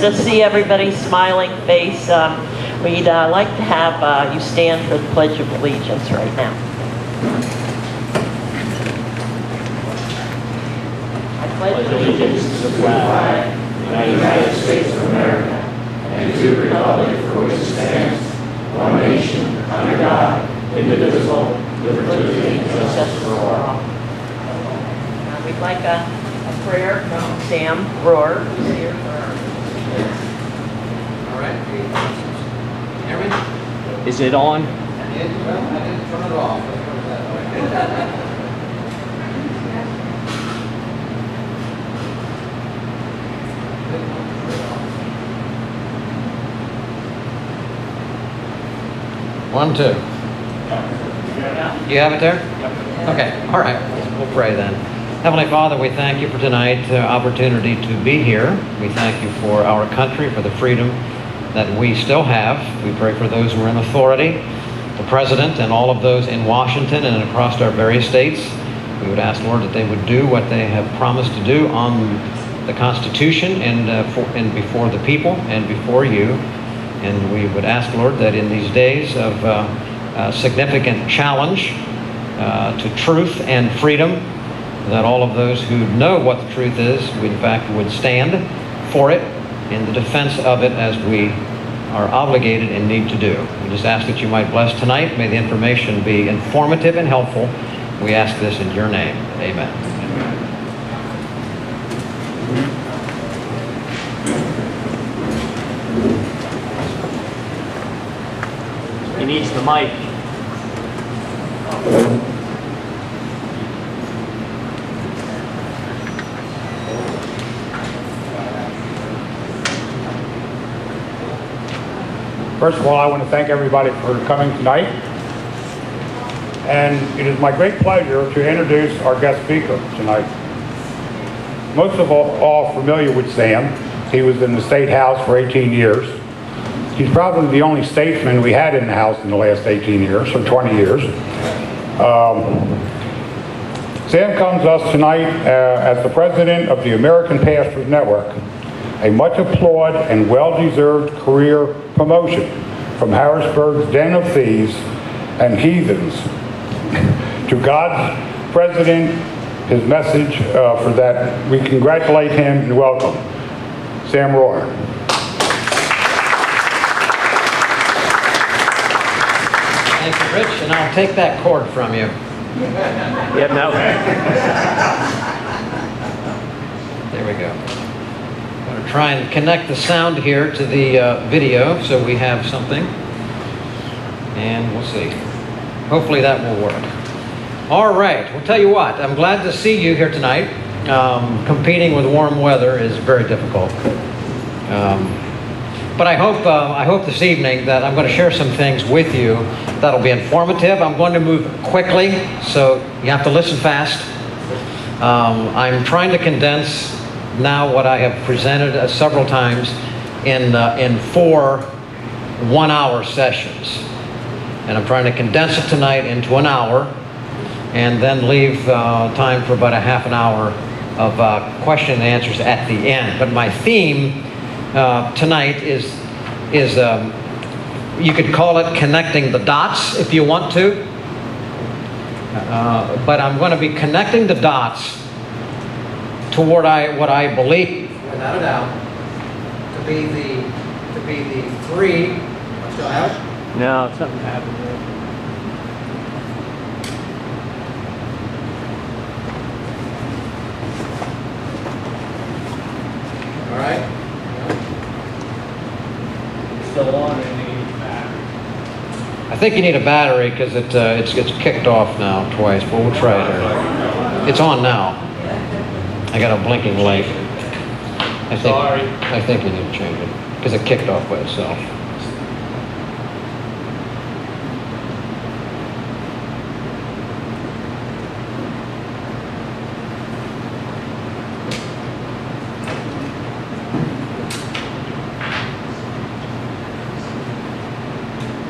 to see everybody's smiling face, we'd like to have you stand for the Pledge of Allegiance right now. I pledge allegiance to the flag of the United States of America and to the republic for which it stands, one nation, under God, indivisible, with liberty and justice for all. We'd like a prayer from Sam Rohrer, who's here for our kids. All right. Hear me? Is it on? I didn't turn it off. Let's put it that way. One, two. You have it there? Okay. All right. We'll pray then. Heavenly Father, we thank you for tonight's opportunity to be here. We thank you for our country, for the freedom that we still have. We pray for those who are in authority, the President and all of those in Washington and across our various states. We would ask, Lord, that they would do what they have promised to do on the Constitution and before the people and before you. And we would ask, Lord, that in these days of significant challenge to truth and freedom, that all of those who know what the truth is, we in fact would stand for it in the defense of it as we are obligated and need to do. We just ask that you might bless tonight. May the information be informative and helpful. We ask this in your name. Amen. He needs the mic. First of all, I want to thank everybody for coming tonight. And it is my great pleasure to introduce our guest speaker tonight. Most of all familiar with Sam. He was in the State House for 18 years. He's probably the only statesman we had in the House in the last 18 years, or 20 years. Sam comes to us tonight as the president of the American Pastors Network, a much applauded and well-deserved career promotion from Harrisburg's den of thieves and heathens. To God's president, his message for that, we congratulate him and welcome Sam Rohrer. Thank you, Rich, and I'll take that cord from you. Yep, no. There we go. I'm going to try and connect the sound here to the video so we have something. And we'll see. Hopefully that will work. All right. We'll tell you what. I'm glad to see you here tonight. Competing with warm weather is very difficult. But I hope this evening that I'm going to share some things with you that'll be informative. I'm going to move quickly, so you have to listen fast. I'm trying to condense now what I have presented several times in 4 one-hour sessions. And I'm trying to condense it tonight into an hour and then leave time for about a half an hour of question and answers at the end. But my theme tonight is you could call it connecting the dots if you want to. But I'm going to be connecting the dots to what I believe, without a doubt, to be the three. Still have it? No, something happened there. All right. Still on, and you need a battery. I think you need a battery because it's kicked off now twice, but we'll try it. It's on now. I got a blinking light. I think you need to change it because it kicked off by itself.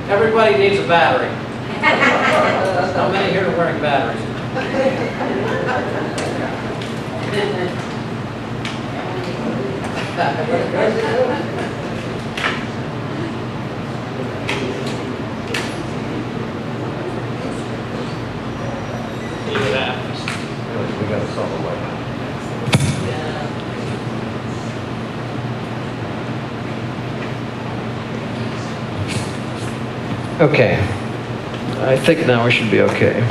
Everybody needs a battery. How many here are wearing batteries? Okay. I think now we should be okay.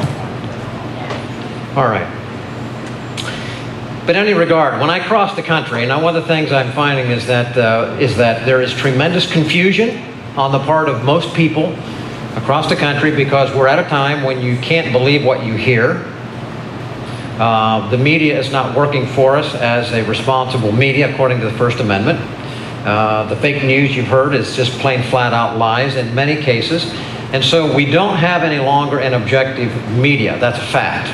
All right. But in any regard, when I cross the country, now one of the things I'm finding is that there is tremendous confusion on the part of most people across the country, because we're at a time when you can't believe what you hear. The media is not working for us as a responsible media according to the First Amendment. The fake news you've heard is just plain flat out lies in many cases. And so we don't have any longer an objective media. That's a fact.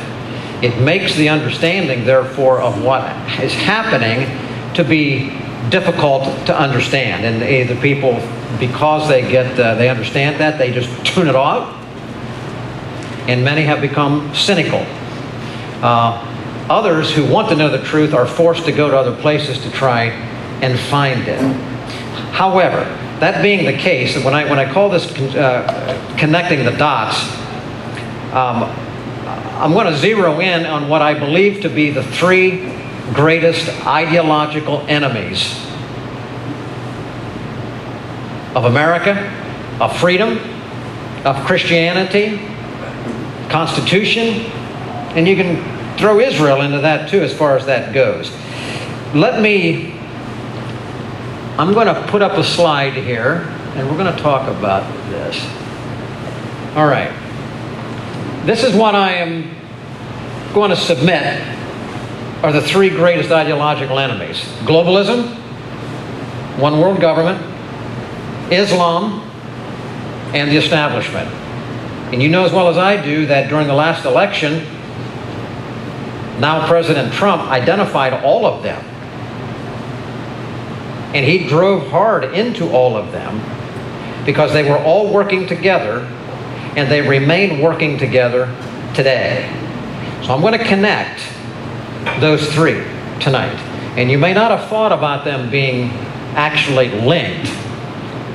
It makes the understanding, therefore, of what is happening to be difficult to understand. And either people, because they understand that, they just tune it off. And many have become cynical. Others who want to know the truth are forced to go to other places to try and find it. However, that being the case, when I call this connecting the dots, I'm going to zero in on what I believe to be the three greatest ideological enemies of America, of freedom, of Christianity, Constitution, and you can throw Israel into that too as far as that goes. I'm going to put up a slide here, and we're going to talk about this. All right. This is what I am going to submit are the three greatest ideological enemies. Globalism, one world government, Islam, and the establishment. And you know as well as I do that during the last election, now President Trump identified all of them. And he drove hard into all of them because they were all working together, and they remain working together today. So I'm going to connect those three tonight. And you may not have thought about them being actually linked,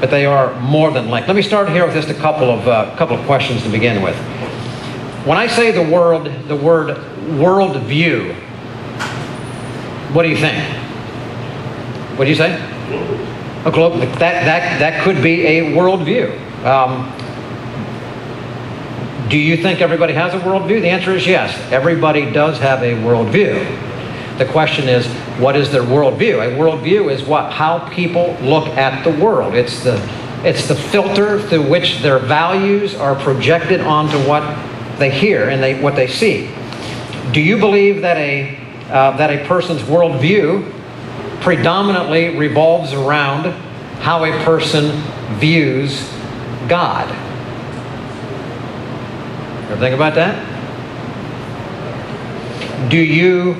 but they are more than linked. Let me start here with just a couple of questions to begin with. When I say the word worldview, what do you think? What do you say? A globe. That could be a worldview. Do you think everybody has a worldview? The answer is yes. Everybody does have a worldview. The question is, what is their worldview? A worldview is how people look at the world. It's the filter through which their values are projected onto what they hear and what they see. Do you believe that a person's worldview predominantly revolves around how a person views God? Ever think about that? Do you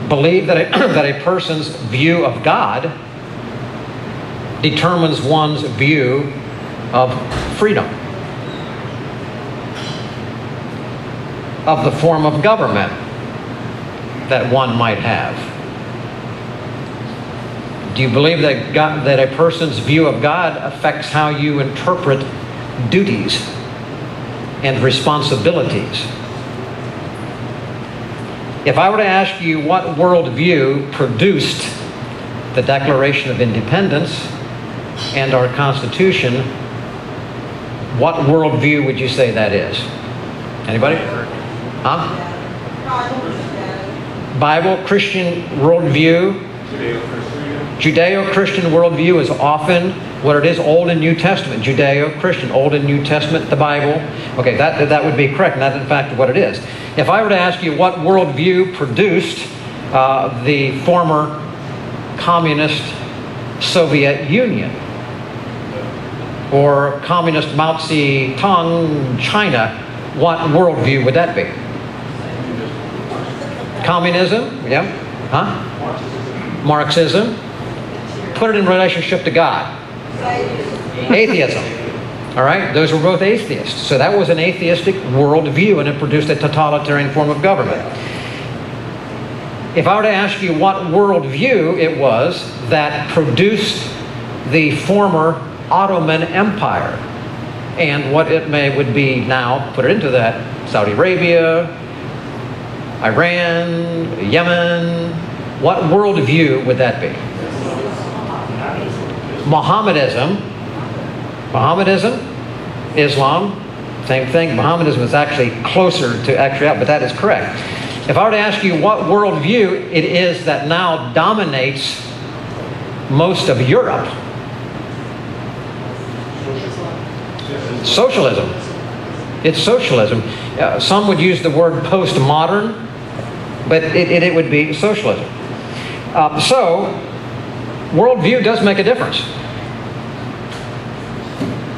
believe that a person's view of God determines one's view of freedom, of the form of government that one might have? Do you believe that a person's view of God affects how you interpret duties and responsibilities? If I were to ask you what worldview produced the Declaration of Independence and our Constitution, what worldview would you say that is? Anybody? Huh? Bible, Christian worldview. Judeo-Christian worldview is often what it is, Old and New Testament. Judeo-Christian, Old and New Testament, the Bible. Okay, that would be correct, and that's in fact what it is. If I were to ask you what worldview produced the former communist Soviet Union, or communist Mao Zedong China, what worldview would that be? Communism? Yeah. Huh? Marxism. Put it in relationship to God. Atheism. All right? Those were both atheists. So that was an atheistic worldview, and it produced a totalitarian form of government. If I were to ask you what worldview it was that produced the former Ottoman Empire, and what it would be now, put it into that, Saudi Arabia, Iran, Yemen, what worldview would that be? Mohammedanism. Islam, same thing. Mohammedanism is actually closer to actually, but that is correct. If I were to ask you what worldview it is that now dominates most of Europe, socialism. It's socialism. Some would use the word postmodern, but it would be socialism. So, worldview does make a difference.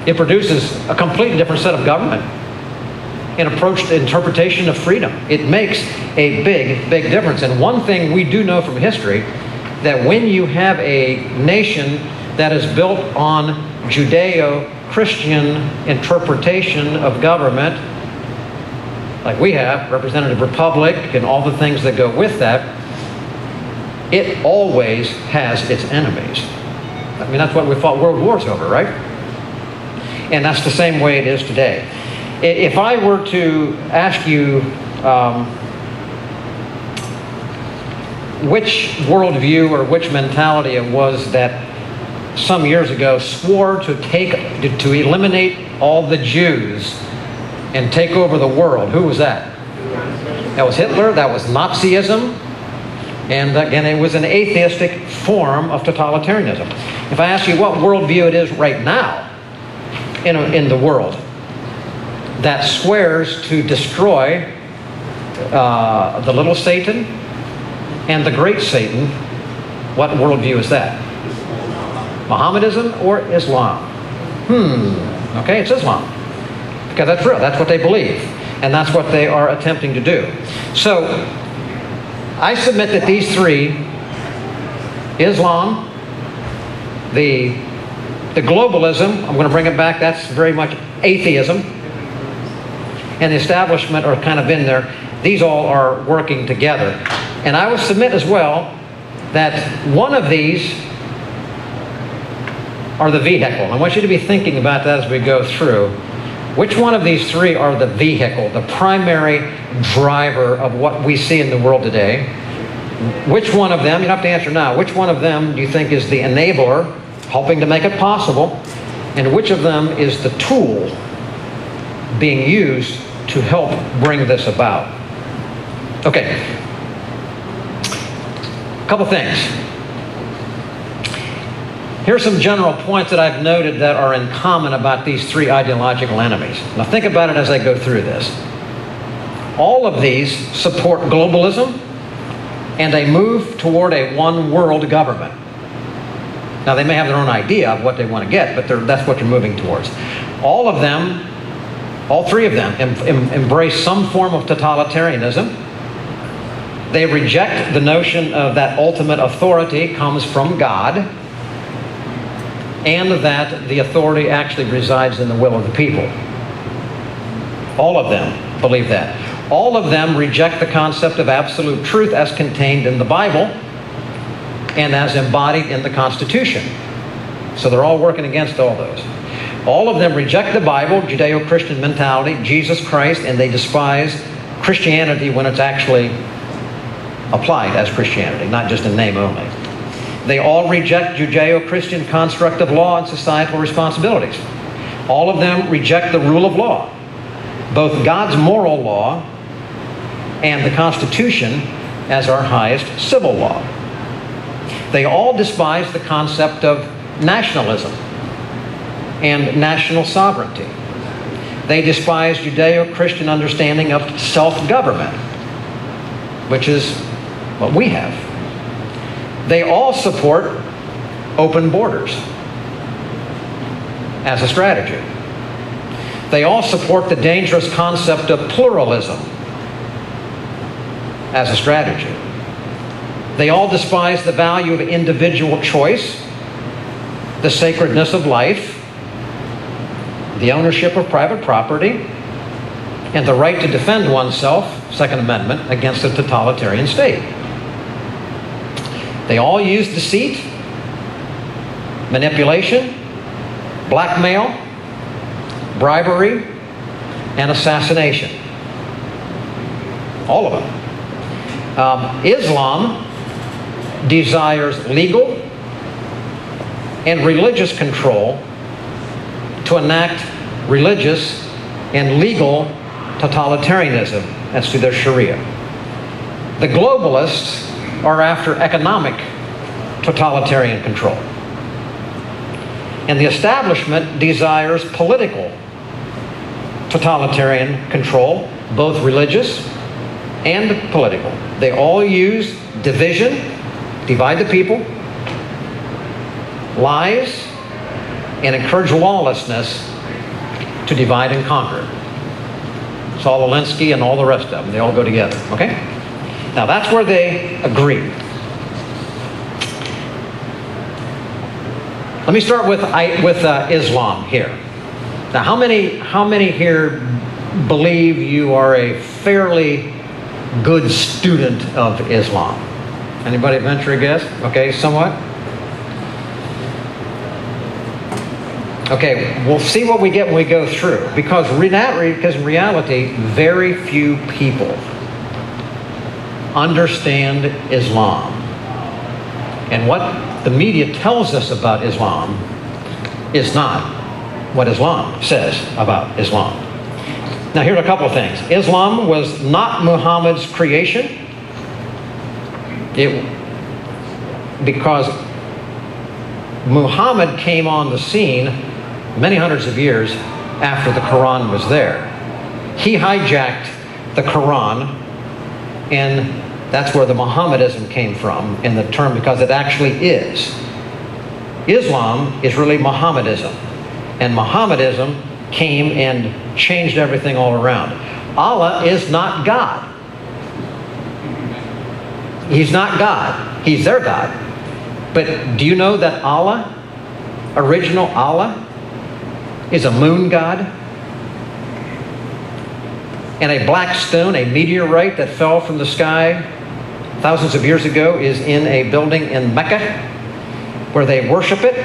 It produces a completely different set of government, an approach to interpretation of freedom. It makes a big, big difference. And one thing we do know from history, that when you have a nation that is built on Judeo-Christian interpretation of government, like we have, representative republic and all the things that go with that, it always has its enemies. I mean, that's what we fought world wars over, right? And that's the same way it is today. If I were to ask you which worldview or which mentality it was that some years ago swore to eliminate all the Jews and take over the world, who was that? That was Hitler. That was Nazism. And again, it was an atheistic form of totalitarianism. If I ask you what worldview it is right now in the world that swears to destroy the little Satan and the great Satan, what worldview is that? Mohammedanism or Islam? Okay, it's Islam. Because that's real. That's what they believe. And that's what they are attempting to do. So, I submit that these three, Islam, the globalism, I'm going to bring it back, that's very much atheism, and the establishment are kind of in there. These all are working together. And I would submit as well that one of these are the vehicle. I want you to be thinking about that as we go through. Which one of these three are the vehicle, the primary driver of what we see in the world today? Which one of them, you don't have to answer now, which one of them do you think is the enabler, helping to make it possible? And which of them is the tool being used to help bring this about? Okay. A couple things. Here's some general points that I've noted that are in common about these three ideological enemies. Now think about it as I go through this. All of these support globalism and a move toward a one-world government. Now they may have their own idea of what they want to get, but that's what you're moving towards. All of them, all three of them, embrace some form of totalitarianism. They reject the notion of that ultimate authority comes from God, and that the authority actually resides in the will of the people. All of them believe that. All of them reject the concept of absolute truth as contained in the Bible and as embodied in the Constitution. So they're all working against all those. All of them reject the Bible, Judeo-Christian mentality, Jesus Christ, and they despise Christianity when it's actually applied as Christianity, not just in name only. They all reject Judeo-Christian construct of law and societal responsibilities. All of them reject the rule of law, both God's moral law and the Constitution as our highest civil law. They all despise the concept of nationalism and national sovereignty. They despise Judeo-Christian understanding of self-government, which is what we have. They all support open borders as a strategy. They all support the dangerous concept of pluralism as a strategy. They all despise the value of individual choice, the sacredness of life, the ownership of private property, and the right to defend oneself, Second Amendment, against a totalitarian state. They all use deceit, manipulation, blackmail, bribery, and assassination. All of them. Islam desires legal and religious control to enact religious, and legal totalitarianism. That's through their Sharia. The globalists are after economic totalitarian control. And the establishment desires political totalitarian control, both religious and political. They all use division, divide the people, lies, and encourage lawlessness to divide and conquer. Saul Alinsky and all the rest of them, they all go together, okay? Now that's where they agree. Let me start with Islam here. Now how many here believe you are a fairly good student of Islam? Anybody venture a guess? Okay, somewhat? Okay, we'll see what we get when we go through. Because in reality, very few people understand Islam. And what the media tells us about Islam is not what Islam says about Islam. Now, here are a couple of things. Islam was not Muhammad's creation. Because Muhammad came on the scene many hundreds of years after the Quran was there. He hijacked the Quran, and that's where the Mohammedanism came from in the term, because it actually is. Islam is really Mohammedanism, and Mohammedanism came and changed everything all around. Allah is not God. He's not God. He's their God. But do you know that Allah, original Allah, is a moon god? And a black stone, a meteorite that fell from the sky thousands of years ago, is in a building in Mecca where they worship it.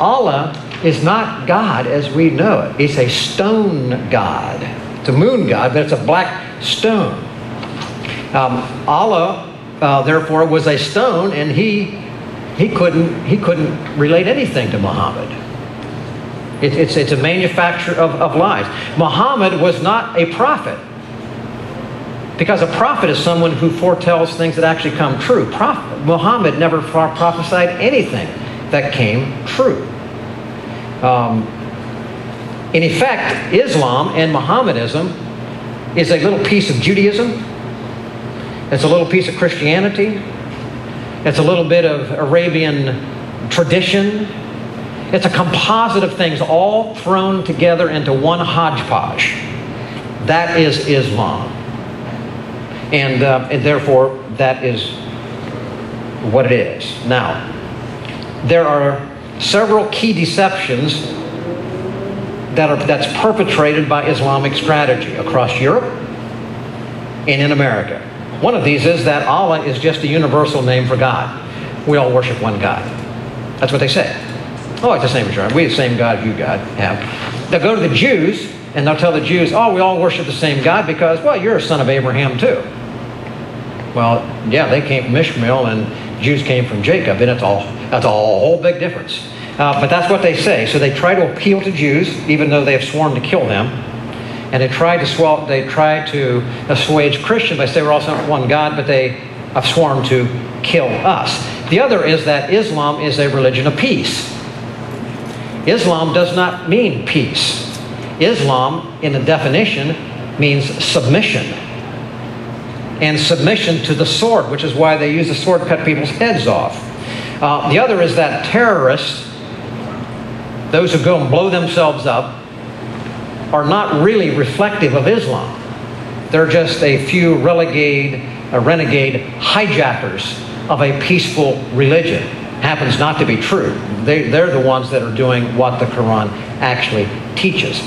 Allah is not God as we know it. It's a stone god. It's a moon god, but it's a black stone. Allah, therefore, was a stone, and he couldn't relate anything to Muhammad. It's a manufacture of lies. Muhammad was not a prophet, because a prophet is someone who foretells things that actually come true. Muhammad never prophesied anything that came true. In effect, Islam and Mohammedanism is a little piece of Judaism. It's a little piece of Christianity. It's a little bit of Arabian tradition. It's a composite of things all thrown together into one hodgepodge. That is Islam. And therefore, that is what it is. Now, there are several key deceptions that's perpetrated by Islamic strategy across Europe and in America. One of these is that Allah is just a universal name for God. We all worship one God. That's what they say. Oh, it's the same as yours. We have the same God you have. They'll go to the Jews, and they'll tell the Jews, oh, we all worship the same God because, well, you're a son of Abraham too. Well, yeah, they came from Ishmael, and Jews came from Jacob, and that's a whole big difference. But that's what they say. So they try to appeal to Jews, even though they have sworn to kill them. And they try to assuage Christians by saying we're all one God, but they have sworn to kill us. The other is that Islam is a religion of peace. Islam does not mean peace. Islam, in the definition, means submission. And submission to the sword, which is why they use the sword to cut people's heads off. The other is that terrorists, those who go and blow themselves up, are not really reflective of Islam. They're just a few renegade hijackers of a peaceful religion. Happens not to be true. They're the ones that are doing what the Quran actually teaches.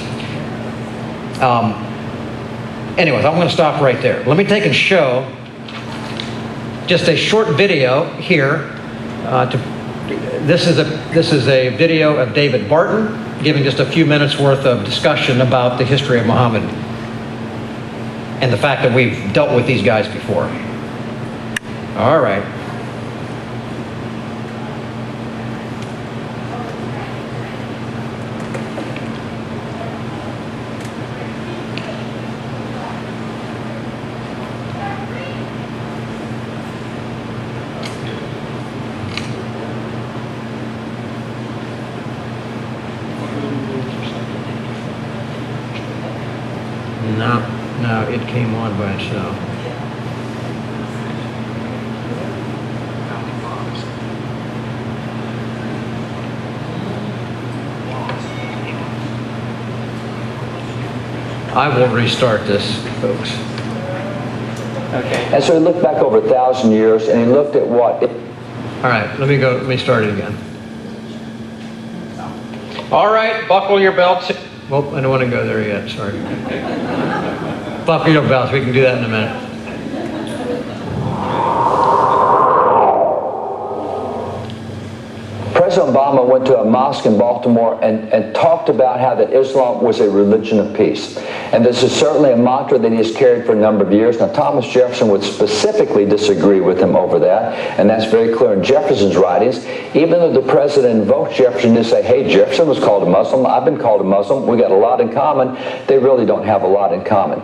Anyways, I'm going to stop right there. Let me take and show just a short video here. This is a video of David Barton giving just a few minutes worth of discussion about the history of Muhammad and the fact that we've dealt with these guys before. All right. No, it came on by itself. I will restart this, folks. Okay. And so he looked back over 1,000 years, and he looked at what... All right, let me start it again. All right, buckle your belts. Well, I don't want to go there yet, sorry. Buckle your belts, we can do that in a minute. President Obama went to a mosque in Baltimore and talked about how that Islam was a religion of peace. And this is certainly a mantra that he has carried for a number of years. Now, Thomas Jefferson would specifically disagree with him over that, and that's very clear in Jefferson's writings. Even though the president invoked Jefferson to say, hey, Jefferson was called a Muslim, I've been called a Muslim, we got a lot in common, they really don't have a lot in common.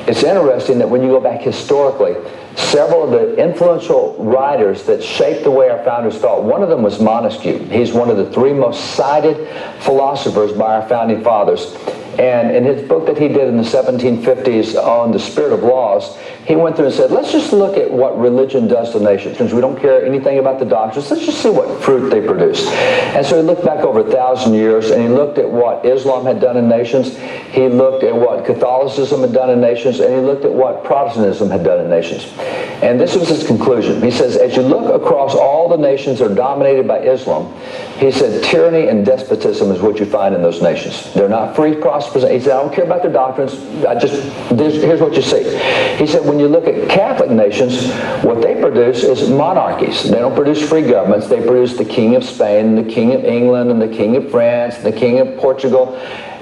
It's interesting that when you go back historically, several of the influential writers that shaped the way our founders thought, one of them was Montesquieu. He's one of the three most cited philosophers by our founding fathers. And in his book that he did in the 1750s on the spirit of laws, he went through and said, let's just look at what religion does to nations. Since we don't care anything about the doctrines, let's just see what fruit they produce. And so he looked back over 1,000 years, and he looked at what Islam had done in nations, he looked at what Catholicism had done in nations, and he looked at what Protestantism had done in nations. And this was his conclusion. He says, as you look across all the nations that are dominated by Islam, he said, tyranny and despotism is what you find in those nations. They're not free, prosperous. He said, I don't care about their doctrines. Here's what you see. He said, when you look at Catholic nations, what they produce is monarchies. They don't produce free governments. They produce the King of Spain, the King of England, and the King of France, and the King of Portugal.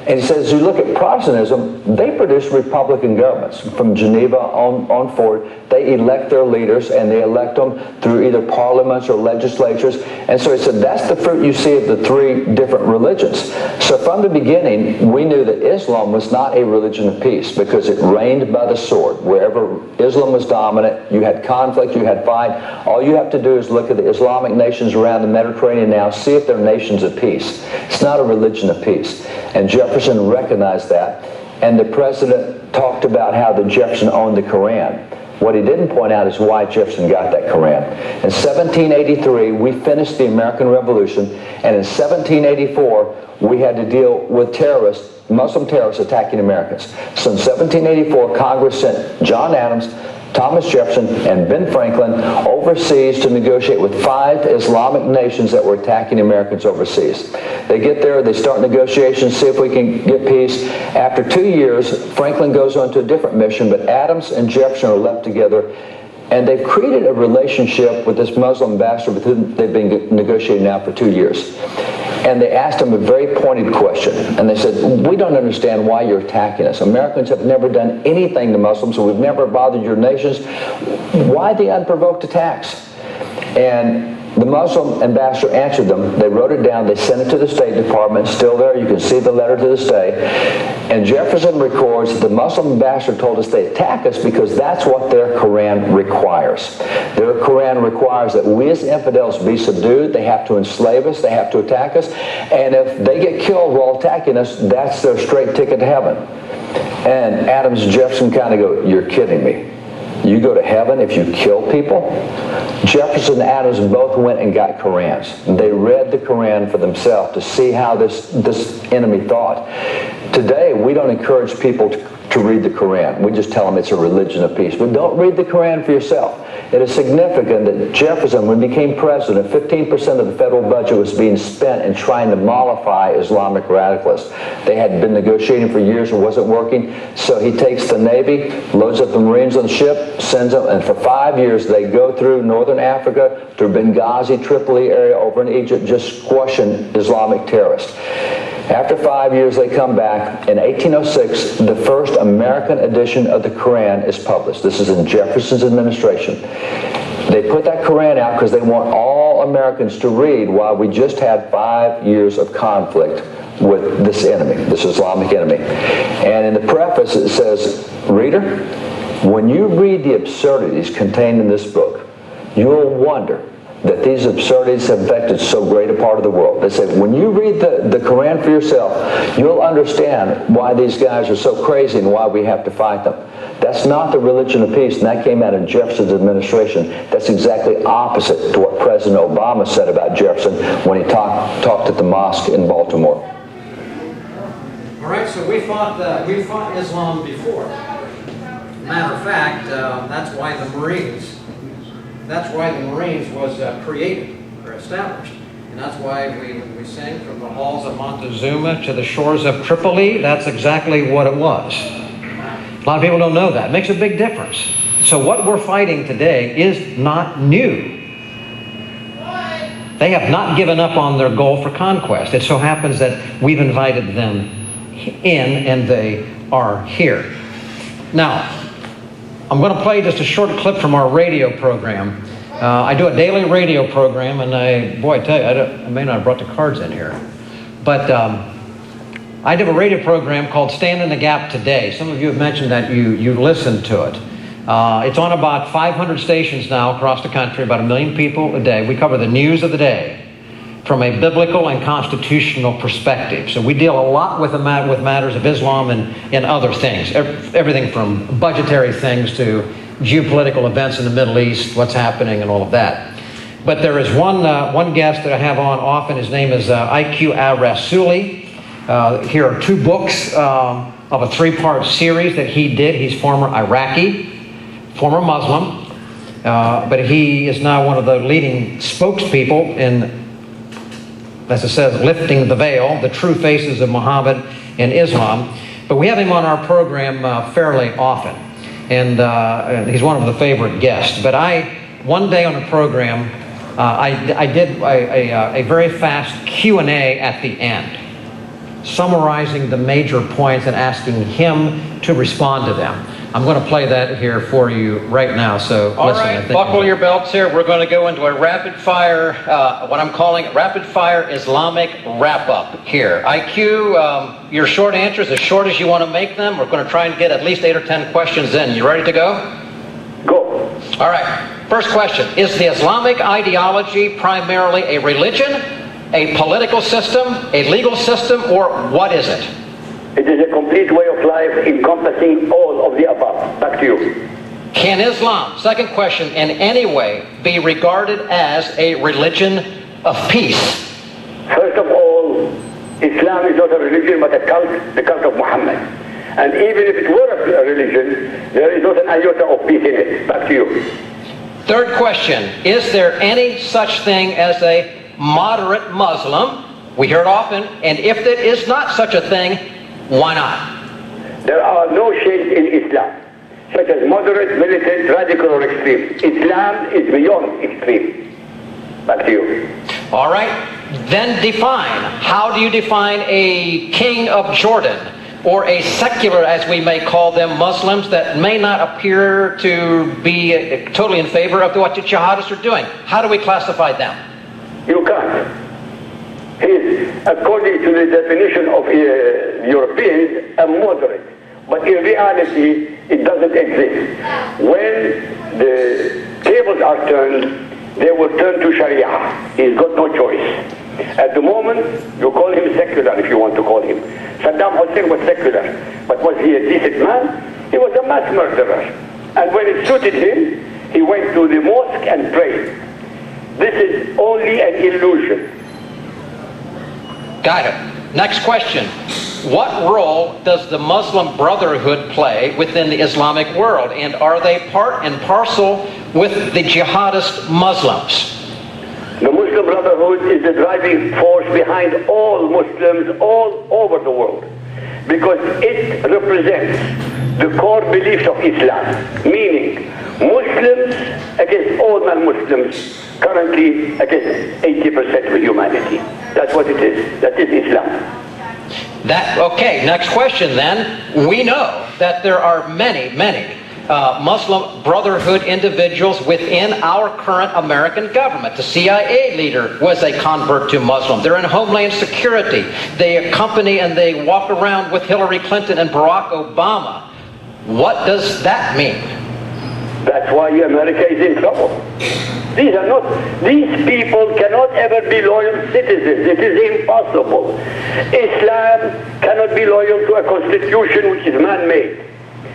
And he says, as you look at Protestantism, they produce Republican governments. From Geneva on forward, they elect their leaders, and they elect them through either parliaments or legislatures. And so he said, that's the fruit you see of the three different religions. So from the beginning, we knew that Islam was not a religion of peace because it reigned by the sword. Wherever Islam was dominant, you had conflict, you had fight. All you have to do is look at the Islamic nations around the Mediterranean now, see if they're nations of peace. It's not a religion of peace. And Jefferson recognized that, and the president talked about how that Jefferson owned the Koran. What he didn't point out is why Jefferson got that Koran. In 1783, we finished the American Revolution, and in 1784, we had to deal with terrorists, Muslim terrorists attacking Americans. So in 1784, Congress sent John Adams, Thomas Jefferson, and Ben Franklin overseas to negotiate with 5 Islamic nations that were attacking Americans overseas. They get there, they start negotiations, see if we can get peace. After 2 years, Franklin goes on to a different mission, but Adams and Jefferson are left together, and they've created a relationship with this Muslim ambassador with whom they've been negotiating now for 2 years. And they asked him a very pointed question. And they said, we don't understand why you're attacking us. Americans have never done anything to Muslims, so we've never bothered your nations. Why the unprovoked attacks? And the Muslim ambassador answered them. They wrote it down. They sent it to the State Department. Still there. You can see the letter to this day. And Jefferson records the Muslim ambassador told us they attack us because that's what their Koran requires. Their Koran requires that we as infidels be subdued. They have to enslave us. They have to attack us. And if they get killed while attacking us, that's their straight ticket to heaven. And Adams and Jefferson kind of go, you're kidding me. You go to heaven if you kill people? Jefferson and Adams both went and got Korans. They read the Koran for themselves to see how this enemy thought. Today, we don't encourage people to read the Koran. We just tell them it's a religion of peace. But don't read the Koran for yourself. It is significant that Jefferson, when he became president, 15% of the federal budget was being spent in trying to mollify Islamic radicalists. They had been negotiating for years and wasn't working, so he takes the Navy, loads up the Marines on the ship, sends them, and for 5 years they go through northern Africa, through Benghazi, Tripoli area, over in Egypt, just squashing Islamic terrorists. After 5 years, they come back. In 1806, the first American edition of the Koran is published. This is in Jefferson's administration. They put that Koran out because they want all Americans to read while we just had 5 years of conflict with this enemy, this Islamic enemy. And in the preface, it says, reader, when you read the absurdities contained in this book, you'll wonder that these absurdities have affected so great a part of the world. They say, when you read the Quran for yourself, you'll understand why these guys are so crazy and why we have to fight them. That's not the religion of peace, and that came out of Jefferson's administration. That's exactly opposite to what President Obama said about Jefferson when he talked at the mosque in Baltimore. All right, so we fought Islam before. Matter of fact, that's why the Marines was created or established. And that's why we sang from the halls of Montezuma to the shores of Tripoli. That's exactly what it was. A lot of people don't know that. It makes a big difference. So what we're fighting today is not new. They have not given up on their goal for conquest. It so happens that we've invited them in and they are here. Now, I'm going to play just a short clip from our radio program. I do a daily radio program, and I tell you, I may not have brought the cards in here, but I do a radio program called Stand in the Gap Today. Some of you have mentioned that you listen to it. It's on about 500 stations now across the country, about 1 million people a day. We cover the news of the day from a biblical and constitutional perspective. So we deal a lot with matters of Islam and other things, everything from budgetary things to geopolitical events in the Middle East, what's happening and all of that. But there is one guest that I have on often. His name is IQ Ar-Rassouli. Here are 2 books of a 3-part series that he did. He's former Iraqi, former Muslim, but he is now one of the leading spokespeople in, as it says, lifting the veil, the true faces of Muhammad and Islam. But we have him on our program fairly often, and he's one of the favorite guests. But one day on the program, I did a very fast Q&A at the end, summarizing the major points and asking him to respond to them. I'm going to play that here for you right now, so all listen. right, buckle your belts here. We're going to go into a rapid fire, what I'm calling rapid fire Islamic wrap-up here. IQ, your short answers, as short as you want to make them. We're going to try and get at least 8 or 10 questions in. You ready to go? Go. All right, first question. Is the Islamic ideology primarily a religion, a political system, a legal system, or what is it? It is a complete way of life encompassing all of the above. Back to you. Can Islam, second question, in any way be regarded as a religion of peace? First of all, Islam is not a religion but a cult, the cult of Muhammad. And even if it were a religion, there is not an iota of peace in it. Back to you. Third question, is there any such thing as a moderate Muslim? We hear it often, and if there is not such a thing, why not? There are no shades in Islam, such as moderate, militant, radical, or extreme. Islam is beyond extreme. Back to you. All right, then define. How do you define a king of Jordan, or a secular, as we may call them, Muslims that may not appear to be totally in favor of what the jihadists are doing? How do we classify them? You can't. He is, according to the definition of Europeans, a moderate. But in reality, it doesn't exist. When the tables are turned, they will turn to Sharia. He's got no choice. At the moment, you call him secular if you want to call him. Saddam Hussein was secular, but was he a decent man? He was a mass murderer. And when it suited him, he went to the mosque and prayed. This is only an illusion. Got it. Next question. What role does the Muslim Brotherhood play within the Islamic world? And are they part and parcel with the jihadist Muslims? The Muslim Brotherhood is the driving force behind all Muslims all over the world, because it represents the core beliefs of Islam, meaning Muslims against all non-Muslims, currently against 80% of humanity. That's what it is. That is Islam. Okay, next question then. We know that there are many Muslim Brotherhood individuals within our current American government. The CIA leader was a convert to Muslim. They're in Homeland Security. They accompany and they walk around with Hillary Clinton and Barack Obama. What does that mean? That's why America is in trouble. These people cannot ever be loyal citizens. It is impossible. Islam cannot be loyal to a constitution which is man-made.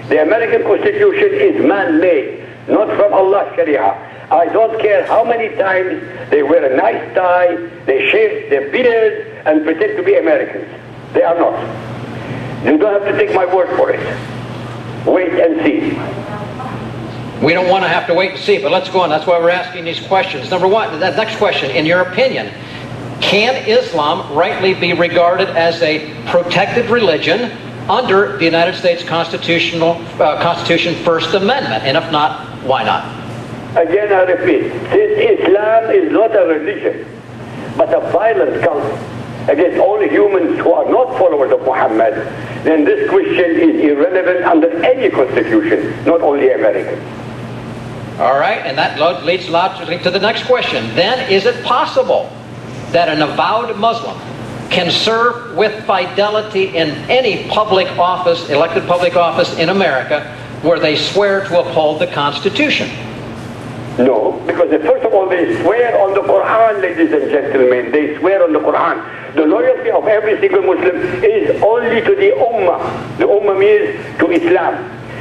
The American Constitution is man-made, not from Allah's Sharia. I don't care how many times they wear a nice tie, they shave their beards, and pretend to be Americans. They are not. You don't have to take my word for it. Wait and see. We don't want to have to wait and see, but let's go on. That's why we're asking these questions. Number one, that next question, in your opinion, can Islam rightly be regarded as a protected religion under the United States Constitution First Amendment? And if not, why not? Again, I repeat, since Islam is not a religion, but a violent cult against all humans who are not followers of Muhammad, then this question is irrelevant under any constitution, not only American. All right, and that leads logically to the next question. Then, is it possible that an avowed Muslim can serve with fidelity in any public office, elected public office in America, where they swear to uphold the Constitution? No, because first of all, they swear on the Quran, ladies and gentlemen. They swear on the Quran. The loyalty of every single Muslim is only to the Ummah. The Ummah means to Islam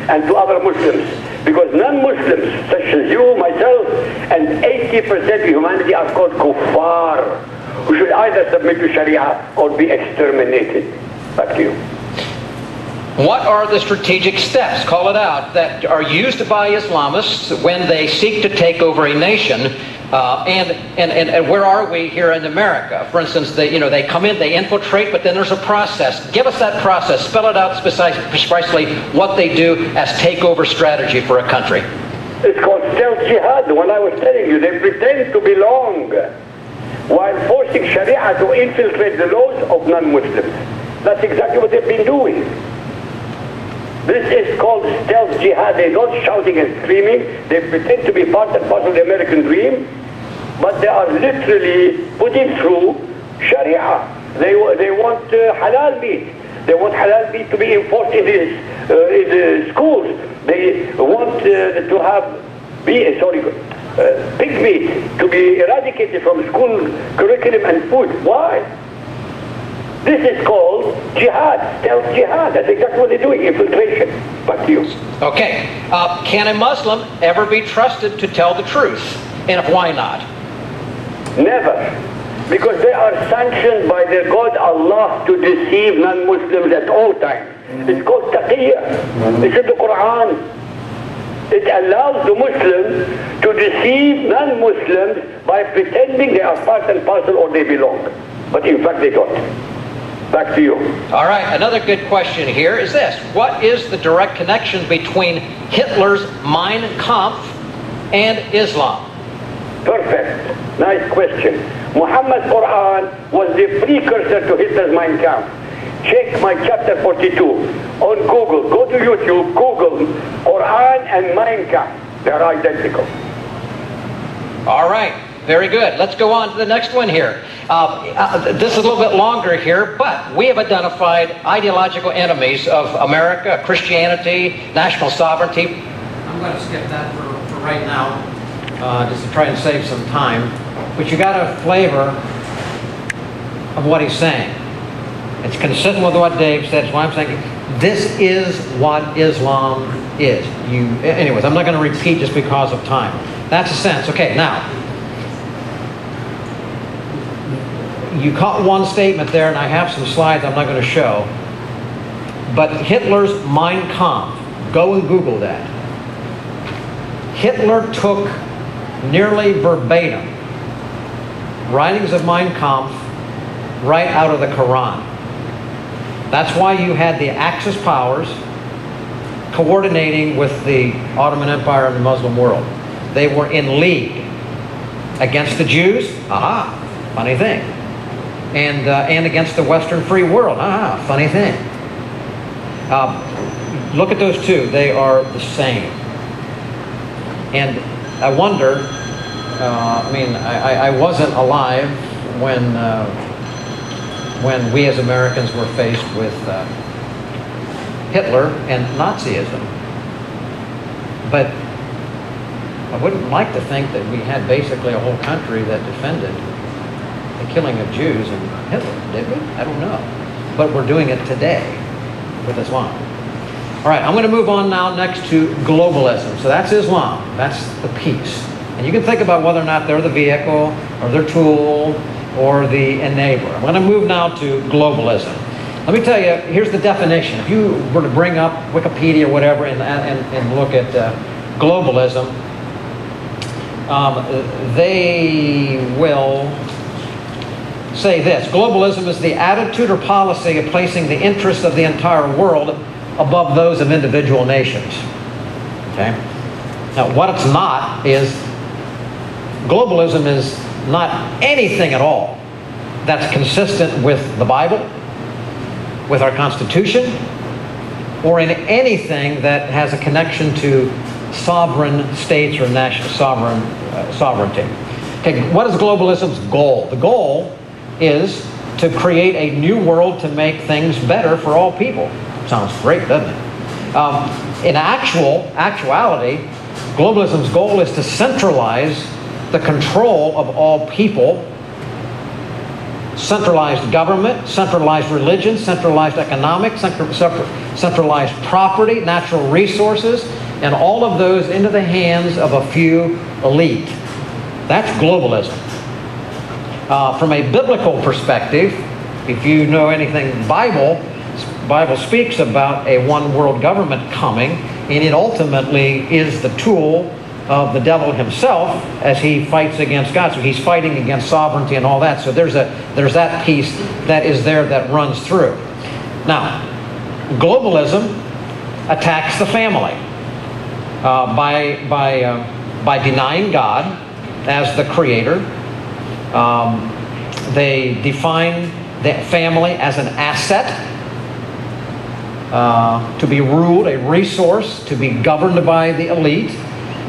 and to other Muslims. Because non-Muslims, such as you, myself, and 80% of humanity are called kuffar, who should either submit to Sharia or be exterminated. Back to you. What are the strategic steps, call it out, that are used by Islamists when they seek to take over a nation? And where are we here in America? For instance, they come in, they infiltrate, but then there's a process. Give us that process. Spell it out precisely what they do as takeover strategy for a country. It's called stealth jihad. When I was telling you, they pretend to belong while forcing Sharia to infiltrate the laws of non-Muslims. That's exactly what they've been doing. This is called stealth jihad. They're not shouting and screaming. They pretend to be part and parcel of the American dream, but they are literally putting through Sharia. They want halal meat. They want halal meat to be enforced in the schools. They want to have pig meat to be eradicated from school curriculum and food. Why? This is called jihad, stealth jihad. That's exactly what they're doing, infiltration. Back to you. Okay. Can a Muslim ever be trusted to tell the truth? And if why not? Never. Because they are sanctioned by their God Allah to deceive non-Muslims at all times. It's called taqiyya. It's in the Quran. It allows the Muslims to deceive non-Muslims by pretending they are part and parcel or they belong. But in fact they don't. Back to you. All right, another good question here is this. What is the direct connection between Hitler's Mein Kampf and Islam? Perfect. Nice question. Muhammad's Quran was the precursor to Hitler's Mein Kampf. Check my chapter 42 on Google. Go to YouTube, Google Quran and Mein Kampf. They are identical. All right. Very good. Let's go on to the next one here. This is a little bit longer here, but we have identified ideological enemies of America, Christianity, national sovereignty. I'm going to skip that for right now, just to try and save some time. But you got a flavor of what he's saying. It's consistent with what Dave said. That's why I'm saying this is what Islam is. Anyways, I'm not going to repeat just because of time. That's a sense. Okay, now. You caught one statement there, and I have some slides I'm not going to show. But Hitler's Mein Kampf, go and Google that. Hitler took nearly verbatim writings of Mein Kampf right out of the Quran. That's why you had the Axis powers coordinating with the Ottoman Empire and the Muslim world. They were in league against the Jews. Aha, funny thing. And against the Western free world. Funny thing. Look at those two. They are the same. And I wonder, I wasn't alive when we as Americans were faced with Hitler and Nazism. But I wouldn't like to think that we had basically a whole country that defended the killing of Jews and Hitler, did we? I don't know. But we're doing it today with Islam. All right, I'm going to move on now next to globalism. So that's Islam. That's the piece. And you can think about whether or not they're the vehicle or their tool or the enabler. I'm going to move now to globalism. Let me tell you, here's the definition. If you were to bring up Wikipedia or whatever and look at globalism, they will say this: globalism is the attitude or policy of placing the interests of the entire world above those of individual nations. Okay? Now, what it's not is, globalism is not anything at all that's consistent with the Bible, with our Constitution, or in anything that has a connection to sovereign states or national sovereignty. Okay, what is globalism's goal? The goal is to create a new world to make things better for all people. Sounds great, doesn't it? In actuality, globalism's goal is to centralize the control of all people, centralized government, centralized religion, centralized economics, centralized property, natural resources, and all of those into the hands of a few elite. That's globalism. From a biblical perspective, if you know anything Bible speaks about a one world government coming, and it ultimately is the tool of the devil himself as he fights against God. So he's fighting against sovereignty and all that. So there's that piece that is there that runs through. Now, globalism attacks the family by denying God as the creator. They define the family as an asset, to be ruled, a resource, to be governed by the elite.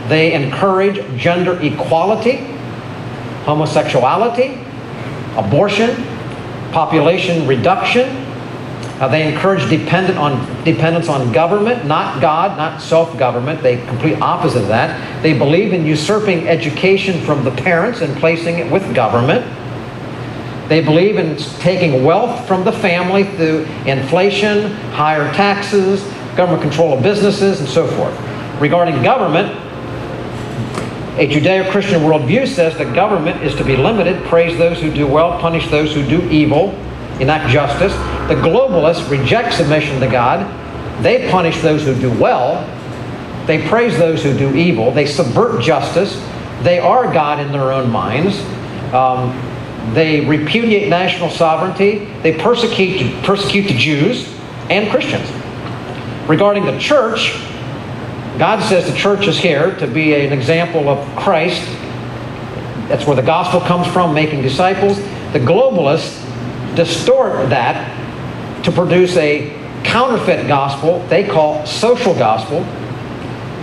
They encourage gender equality, homosexuality, abortion, population reduction. They encourage dependence on government, not God, not self-government. They complete opposite of that. They believe in usurping education from the parents and placing it with government. They believe in taking wealth from the family through inflation, higher taxes, government control of businesses, and so forth. Regarding government, a Judeo-Christian worldview says that government is to be limited, praise those who do well, punish those who do evil, enact justice. The globalists reject submission to God. They punish those who do well. They praise those who do evil. They subvert justice. They are God in their own minds. They repudiate national sovereignty. They persecute the Jews and Christians. Regarding the church, God says the church is here to be an example of Christ. That's where the gospel comes from, making disciples. The globalists distort that to produce a counterfeit gospel they call social gospel.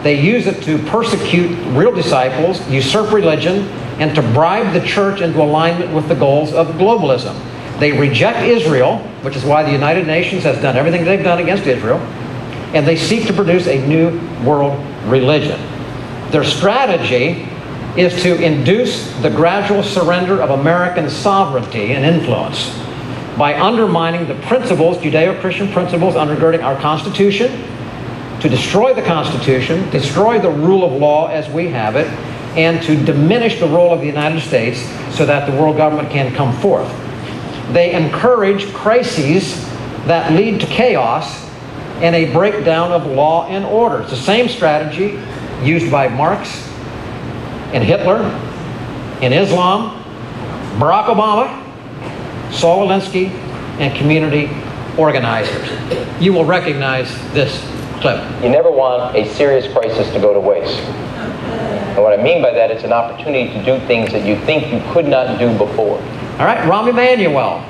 They use it to persecute real disciples, usurp religion, and to bribe the church into alignment with the goals of globalism. They reject Israel, which is why the United Nations has done everything they've done against Israel, and they seek to produce a new world religion. Their strategy is to induce the gradual surrender of American sovereignty and influence by undermining the principles, Judeo-Christian principles undergirding our Constitution, to destroy the Constitution, destroy the rule of law as we have it, and to diminish the role of the United States so that the world government can come forth. They encourage crises that lead to chaos and a breakdown of law and order. It's the same strategy used by Marx and Hitler, in Islam, Barack Obama, Saul Alinsky, and community organizers. You will recognize this clip. You never want a serious crisis to go to waste. And what I mean by that, it's an opportunity to do things that you think you could not do before. All right, Rahm Emanuel,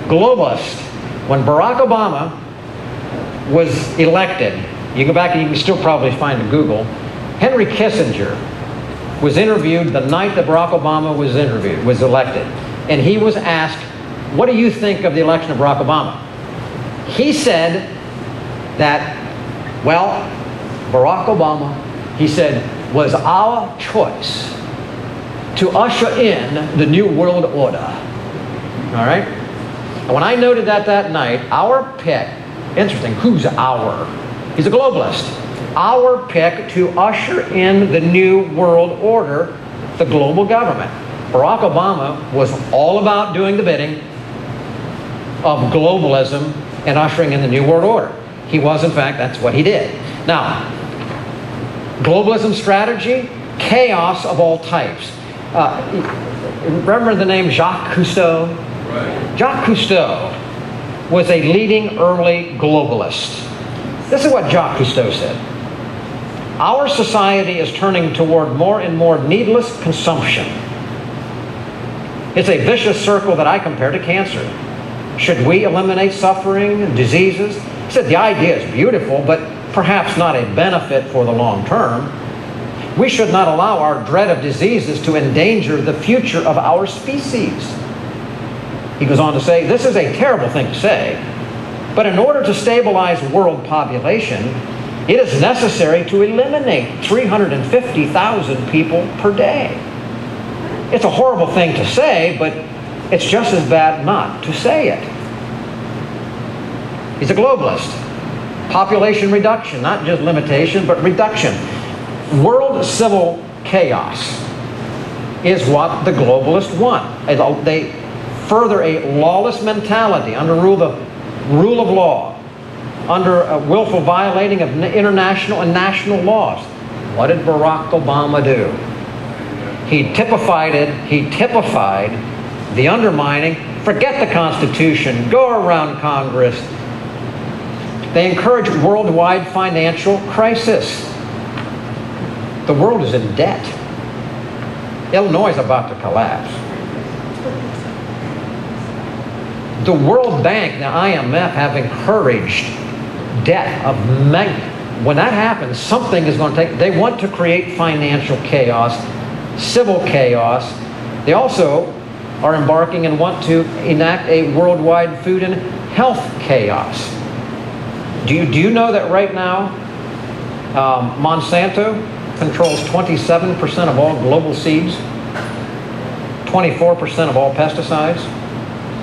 globalist. When Barack Obama was elected, you go back and you can still probably find it Google, Henry Kissinger was interviewed the night that Barack Obama was elected. And he was asked, what do you think of the election of Barack Obama? He said that, well, Barack Obama, he said, was our choice to usher in the New World Order. All right? And when I noted that night, our pick, interesting, who's our? He's a globalist. Our pick to usher in the New World Order, the global government. Barack Obama was all about doing the bidding of globalism and ushering in the New World Order. He was, in fact, that's what he did. Now, globalism strategy, chaos of all types. Remember the name Jacques Cousteau? Right. Jacques Cousteau was a leading early globalist. This is what Jacques Cousteau said. Our society is turning toward more and more needless consumption. It's a vicious circle that I compare to cancer. Should we eliminate suffering and diseases? He said the idea is beautiful, but perhaps not a benefit for the long term. We should not allow our dread of diseases to endanger the future of our species. He goes on to say, this is a terrible thing to say, but in order to stabilize world population, it is necessary to eliminate 350,000 people per day. It's a horrible thing to say, but it's just as bad not to say it. He's a globalist. Population reduction, not just limitation, but reduction. World civil chaos is what the globalists want. They further a lawless mentality under rule of law, under a willful violating of international and national laws. What did Barack Obama do? He typified the undermining. Forget the Constitution, go around Congress. They encourage worldwide financial crisis. The world is in debt. Illinois is about to collapse. The World Bank, the IMF, have encouraged debt of when that happens, something is going to take. They want to create financial chaos, civil chaos. They also are embarking and want to enact a worldwide food and health chaos. Do you know that right now Monsanto controls 27% of all global seeds, 24% of all pesticides,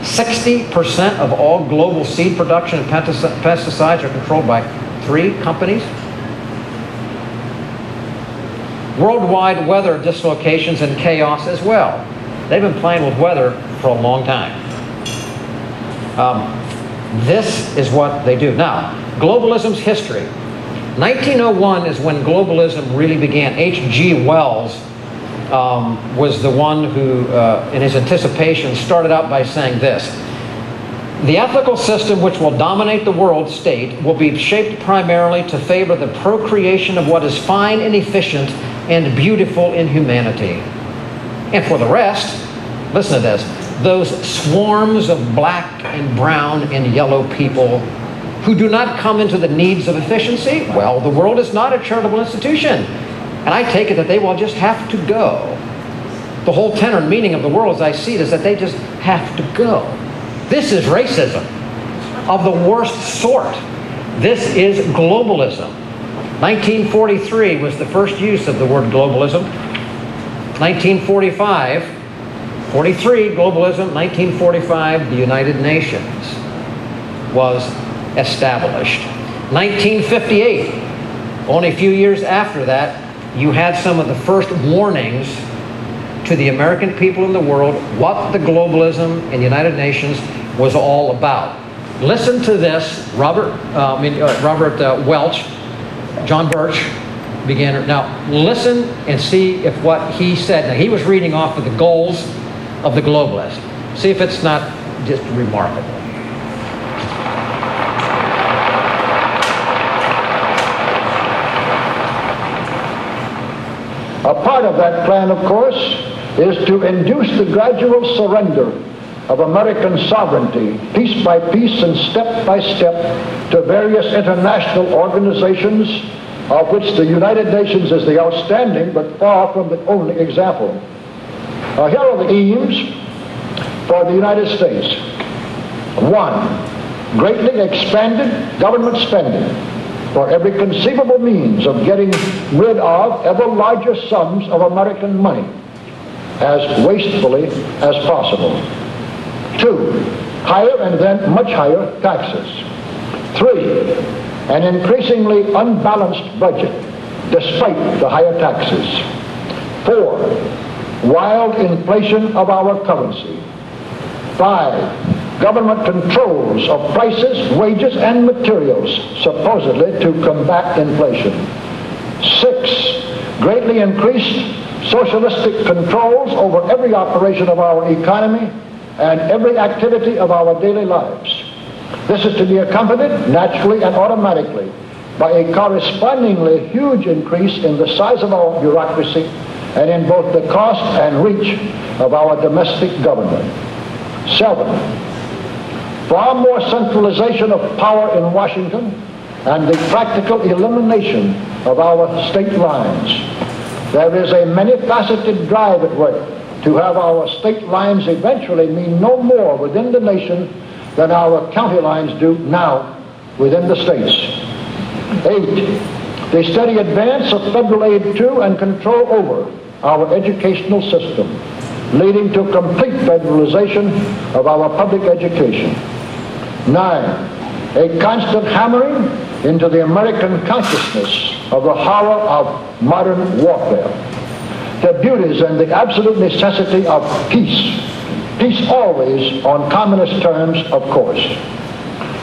60% of all global seed production and pesticides are controlled by 3 companies? Worldwide weather dislocations and chaos as well. They've been playing with weather for a long time. This is what they do. Now, globalism's history. 1901 is when globalism really began. H.G. Wells was the one who, in his anticipation, started out by saying this: the ethical system which will dominate the world state will be shaped primarily to favor the procreation of what is fine and efficient and beautiful in humanity. And for the rest, listen to this, those swarms of black and brown and yellow people who do not come into the needs of efficiency, well, the world is not a charitable institution. And I take it that they will just have to go. The whole tenor and meaning of the world as I see it is that they just have to go. This is racism of the worst sort. This is globalism. 1943 was the first use of the word globalism. 1945, 43, globalism. 1945, the United Nations was established. 1958, only a few years after that, you had some of the first warnings to the American people in the world what the globalism and the United Nations was all about. Listen to this. Robert Welch, John Birch began. Now listen and see if what he said. Now he was reading off of the goals of the globalist. See if it's not just remarkable. A part of that plan, of course, is to induce the gradual surrender of American sovereignty, piece by piece and step by step, to various international organizations, of which the United Nations is the outstanding but far from the only example. Here are the aims for the United States. 1, greatly expanded government spending. for every conceivable means of getting rid of ever larger sums of American money as wastefully as possible. 2, higher and then much higher taxes. 3, an increasingly unbalanced budget despite the higher taxes. 4, wild inflation of our currency. 5, government controls of prices, wages, and materials, supposedly to combat inflation. 6, greatly increased socialistic controls over every operation of our economy and every activity of our daily lives. This is to be accompanied naturally and automatically by a correspondingly huge increase in the size of our bureaucracy and in both the cost and reach of our domestic government. 7, far more centralization of power in Washington and the practical elimination of our state lines. There is a many-faceted drive at work to have our state lines eventually mean no more within the nation than our county lines do now within the states. 8, the steady advance of federal aid to and control over our educational system, leading to complete federalization of our public education. 9, a constant hammering into the American consciousness of the horror of modern warfare, the beauties and the absolute necessity of peace, peace always on communist terms, of course.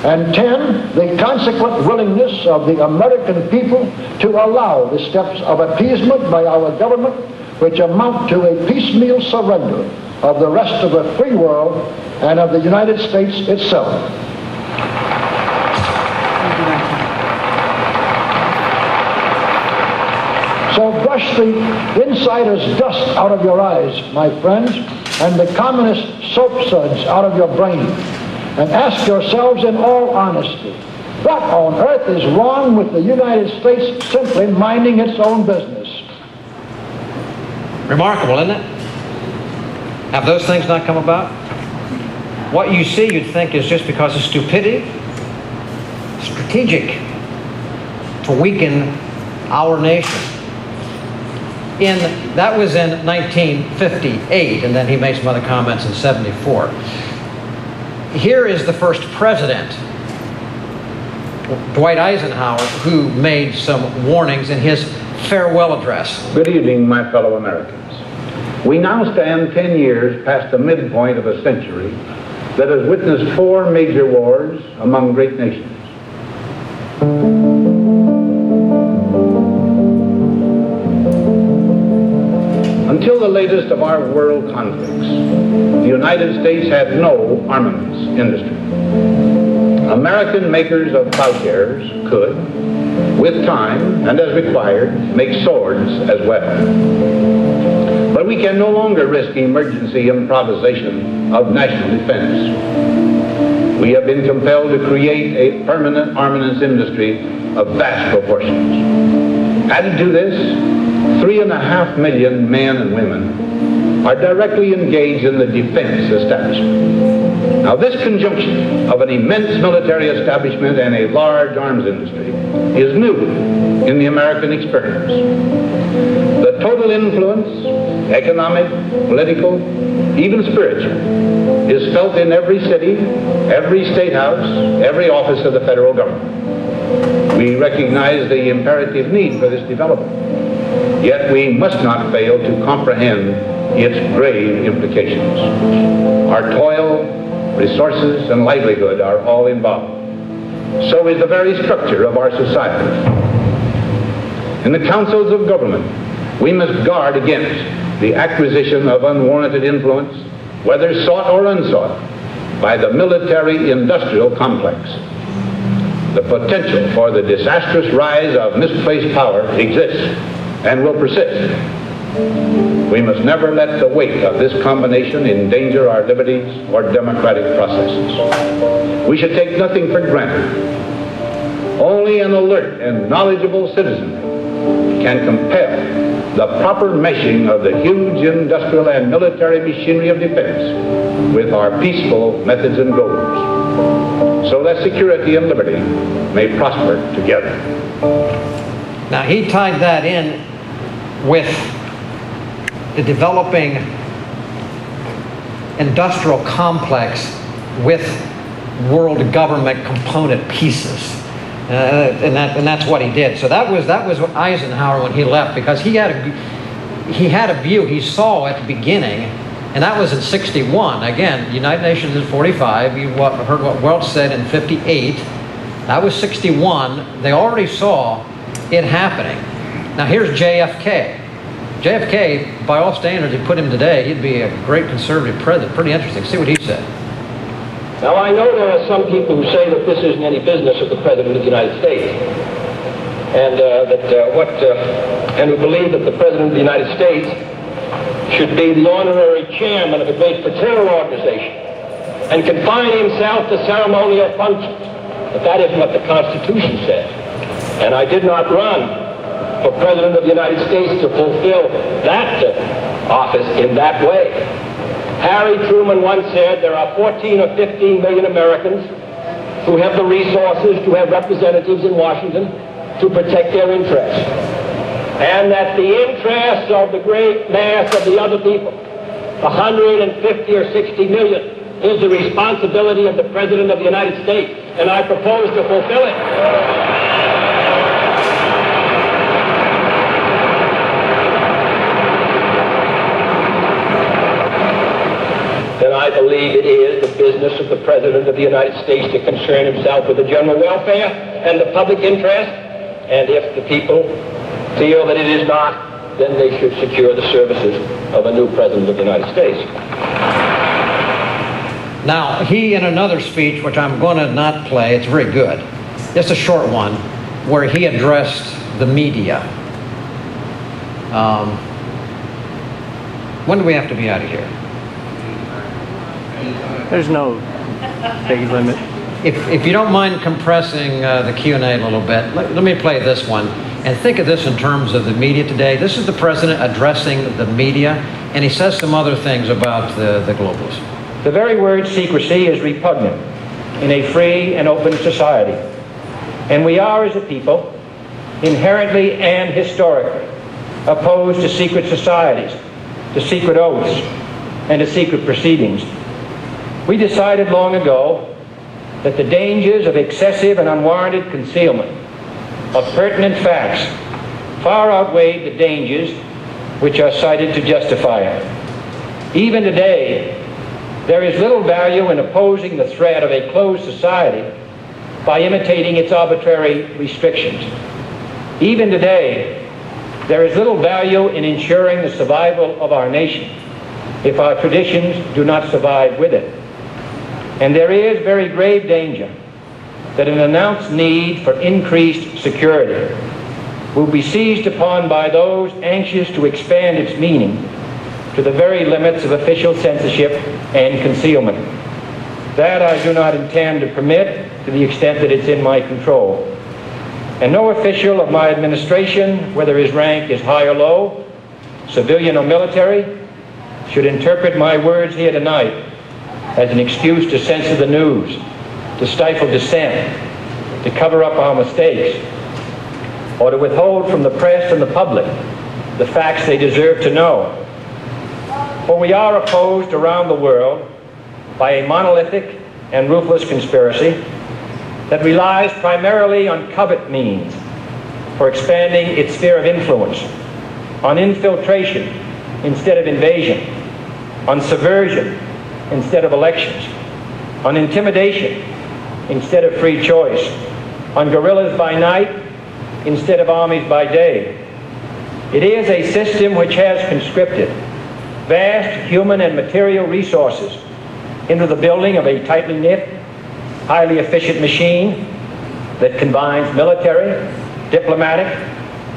And 10, the consequent willingness of the American people to allow the steps of appeasement by our government which amount to a piecemeal surrender of the rest of the free world and of the United States itself. So brush the insider's dust out of your eyes, my friends, and the communist soap suds out of your brain, and ask yourselves in all honesty, what on earth is wrong with the United States simply minding its own business? Remarkable, isn't it? Have those things not come about? What you see you'd think is just because of stupidity, strategic to weaken our nation. That was in 1958, and then he made some other comments in 74. Here is the first president, Dwight Eisenhower, who made some warnings in his farewell address. Good evening, my fellow Americans. We now stand 10 years past the midpoint of a century that has witnessed 4 major wars among great nations. Until the latest of our world conflicts, the United States had no armaments industry. American makers of plowshares could, with time and as required, make swords as well. But we can no longer risk emergency improvisation of national defense. We have been compelled to create a permanent armaments industry of vast proportions. Added to this, 3.5 million men and women are directly engaged in the defense establishment. Now, this conjunction of an immense military establishment and a large arms industry is new in the American experience. The total influence, economic, political, even spiritual, is felt in every city, every state house, every office of the federal government. We recognize the imperative need for this development. Yet we must not fail to comprehend its grave implications. Our toil, resources, and livelihood are all involved. So is the very structure of our society. In the councils of government, we must guard against the acquisition of unwarranted influence, whether sought or unsought, by the military-industrial complex. The potential for the disastrous rise of misplaced power exists and will persist. We must never let the weight of this combination endanger our liberties or democratic processes. We should take nothing for granted. Only an alert and knowledgeable citizenry can compel the proper meshing of the huge industrial and military machinery of defense with our peaceful methods and goals. so that security and liberty may prosper together. Now, he tied that in with the developing industrial complex with world government component pieces. And that's what he did. So that was Eisenhower when he left, because he had a view. He saw at the beginning, and that was in 61. Again, United Nations in 45. You heard what Welch said in 58. That was 61. They already saw it happening. Now here's JFK. JFK, by all standards, you put him today, he'd be a great conservative president. Pretty interesting. See what he said. Now, I know there are some people who say that this isn't any business of the President of the United States, and and who believe that the President of the United States should be the honorary chairman of a great fraternal organization and confine himself to ceremonial functions. But that isn't what the Constitution says. And I did not run for President of the United States to fulfill that office in that way. Harry Truman once said there are 14 or 15 million Americans who have the resources to have representatives in Washington to protect their interests. And that the interests of the great mass of the other people, 150 or 60 million, is the responsibility of the President of the United States, and I propose to fulfill it. Then I believe it is the business of the President of the United States to concern himself with the general welfare and the public interest, and if the people feel that it is not, then they should secure the services of a new President of the United States. Now, he, in another speech, which I'm going to not play, it's very good, just a short one, where he addressed the media. When do we have to be out of here? There's no big limit. If you don't mind compressing the Q&A a little bit, let me play this one. And think of this in terms of the media today. This is the president addressing the media, and he says some other things about the globalists. The very word secrecy is repugnant in a free and open society. And we are, as a people, inherently and historically opposed to secret societies, to secret oaths, and to secret proceedings. We decided long ago that the dangers of excessive and unwarranted concealment of pertinent facts far outweighed the dangers which are cited to justify it. Even today, there is little value in opposing the threat of a closed society by imitating its arbitrary restrictions. Even today, there is little value in ensuring the survival of our nation if our traditions do not survive with it. And there is very grave danger that an announced need for increased security will be seized upon by those anxious to expand its meaning to the very limits of official censorship and concealment. That I do not intend to permit to the extent that it's in my control. And no official of my administration, whether his rank is high or low, civilian or military, should interpret my words here tonight as an excuse to censor the news, to stifle dissent, to cover up our mistakes, or to withhold from the press and the public the facts they deserve to know. For we are opposed around the world by a monolithic and ruthless conspiracy that relies primarily on covert means for expanding its sphere of influence, on infiltration instead of invasion, on subversion instead of elections, on intimidation instead of free choice, on guerrillas by night instead of armies by day. It is a system which has conscripted vast human and material resources into the building of a tightly knit, highly efficient machine that combines military, diplomatic,